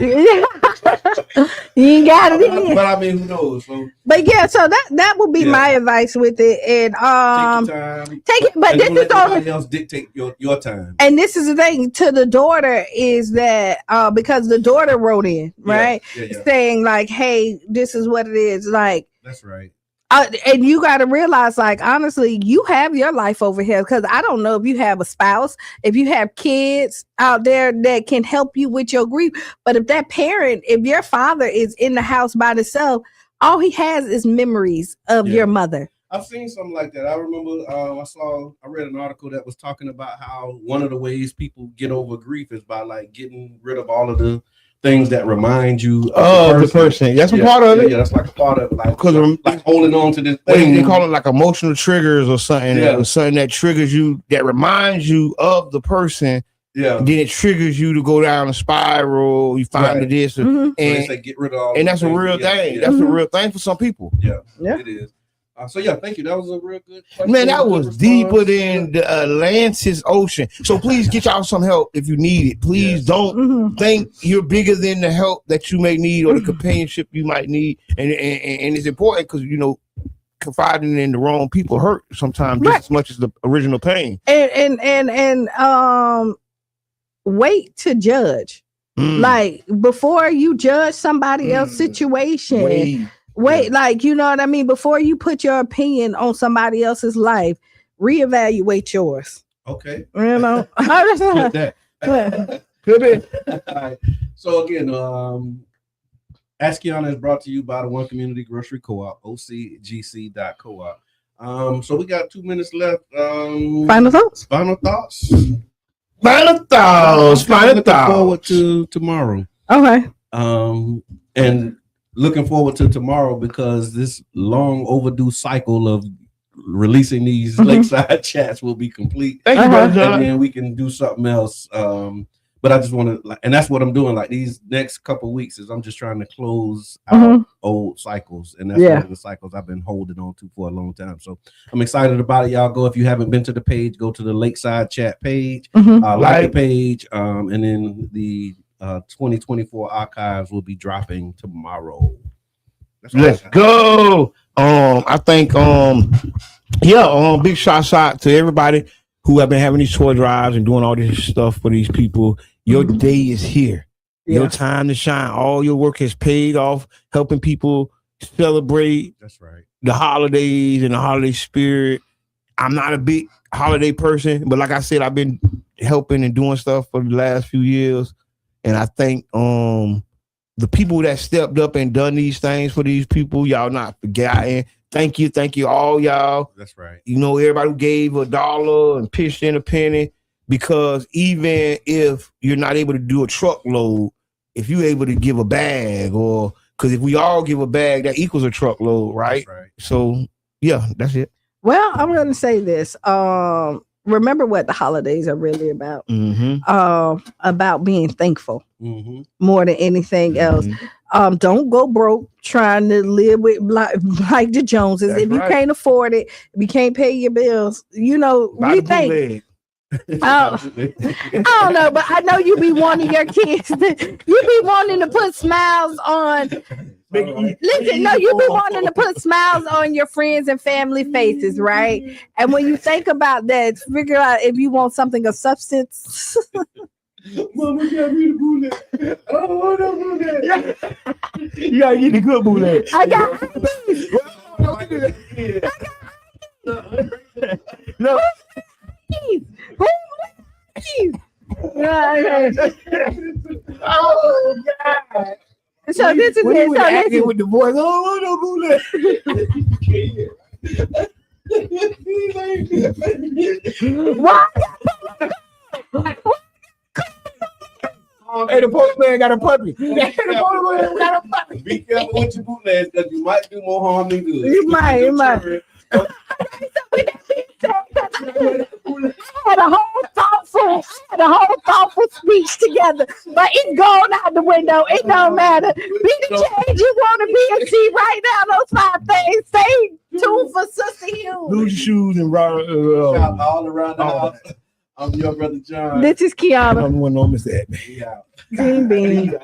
ain't got it. But I mean, who knows? So, but yeah, so that would be my advice with it. And take it, but this is somebody else dictate your time. And this is the thing to the daughter is that because the daughter wrote in, right? Saying like, hey, this is what it is. Like, that's right. And you got to realize, like, honestly, you have your life over here because I don't know if you have a spouse, if you have kids out there that can help you with your grief. But if that parent, if your father is in the house by himself, all he has is memories of your mother. I've seen something like that. I remember I read an article that was talking about how one of the ways people get over grief is by like getting rid of all of the things that remind you of the person. That's a part of it. Yeah, that's like a part of it. Like, because like holding on to this thing. They call it like emotional triggers or something. Yeah. Or something that triggers you, that reminds you of the person. Yeah. Then it triggers you to go down a spiral. You find this, and they say get rid of all. And that's a real thing. That's a real thing for some people. Yeah, it is. So yeah, thank you. That was a real good question. Man, that was deeper than the Atlantis Ocean. So please get y'all some help if you need it. Please don't think you're bigger than the help that you may need or the companionship you might need. And it's important because, you know, confiding in the wrong people hurt sometimes just as much as the original pain. And wait to judge. Like before you judge somebody else's situation. Wait, like, you know what I mean? Before you put your opinion on somebody else's life, reevaluate yours. Okay. You know? Could be. All right. So again, Ask Qiana is brought to you by the One Community Grocery Co-op, ocgc.coop. So we got 2 minutes left. Final thoughts? Looking forward to tomorrow. Okay. And looking forward to tomorrow because this long overdue cycle of releasing these lakeside chats will be complete. Thank you, brother. And then we can do something else. But I just want to, and that's what I'm doing. Like these next couple of weeks is I'm just trying to close out old cycles, and that's one of the cycles I've been holding on to for a long time. So I'm excited about it. Y'all go, if you haven't been to the page, go to the Lakeside Chat page, like the page, and then the 2024 archives will be dropping tomorrow. Let's go. I think big shout out to everybody who have been having these toy drives and doing all this stuff for these people. Your day is here. Your time to shine. All your work has paid off, helping people celebrate the holidays and the holiday spirit. I'm not a big holiday person, but like I said, I've been helping and doing stuff for the last few years. And I think the people that stepped up and done these things for these people, y'all not forgetting. Thank you, all y'all. That's right. You know, everybody who gave $1 and pitched in a penny, because even if you're not able to do a truckload, if you're able to give a bag, or because if we all give a bag, that equals a truckload, right? That's right. So yeah, that's it. Well, I'm going to say this. Remember what the holidays are really about. About being thankful more than anything else. Don't go broke trying to live with like the Joneses. That's if you can't afford it, if you can't pay your bills, you know, rethink. I don't know, but I know you be wanting your kids you be wanting to put smiles on. Listen, no, you be wanting to put smiles on your friends and family faces, right? And when you think about that, figure out if you want something of substance. Mama got me the bootleg. I don't want no bootleg. You gotta get the good bootleg. I got no. Oh God. So this is it. So acting with the voice. Oh, no bootleg. What? Hey, the postman got a puppy. The postman got a puppy. Be careful with your bootlegs because you might do more harm than good. You might. Okay, so with that being said, had a whole thoughtful speech together, but it's gone out the window. It don't matter. Be the change you want to be and see right now. Those 5 things. Stay tuned for Sister Hughes. Lose your shoes and ride all around the house. I'm your brother John. This is Qiana. I'm one on Mr. Edmond. Yeah. Green bean.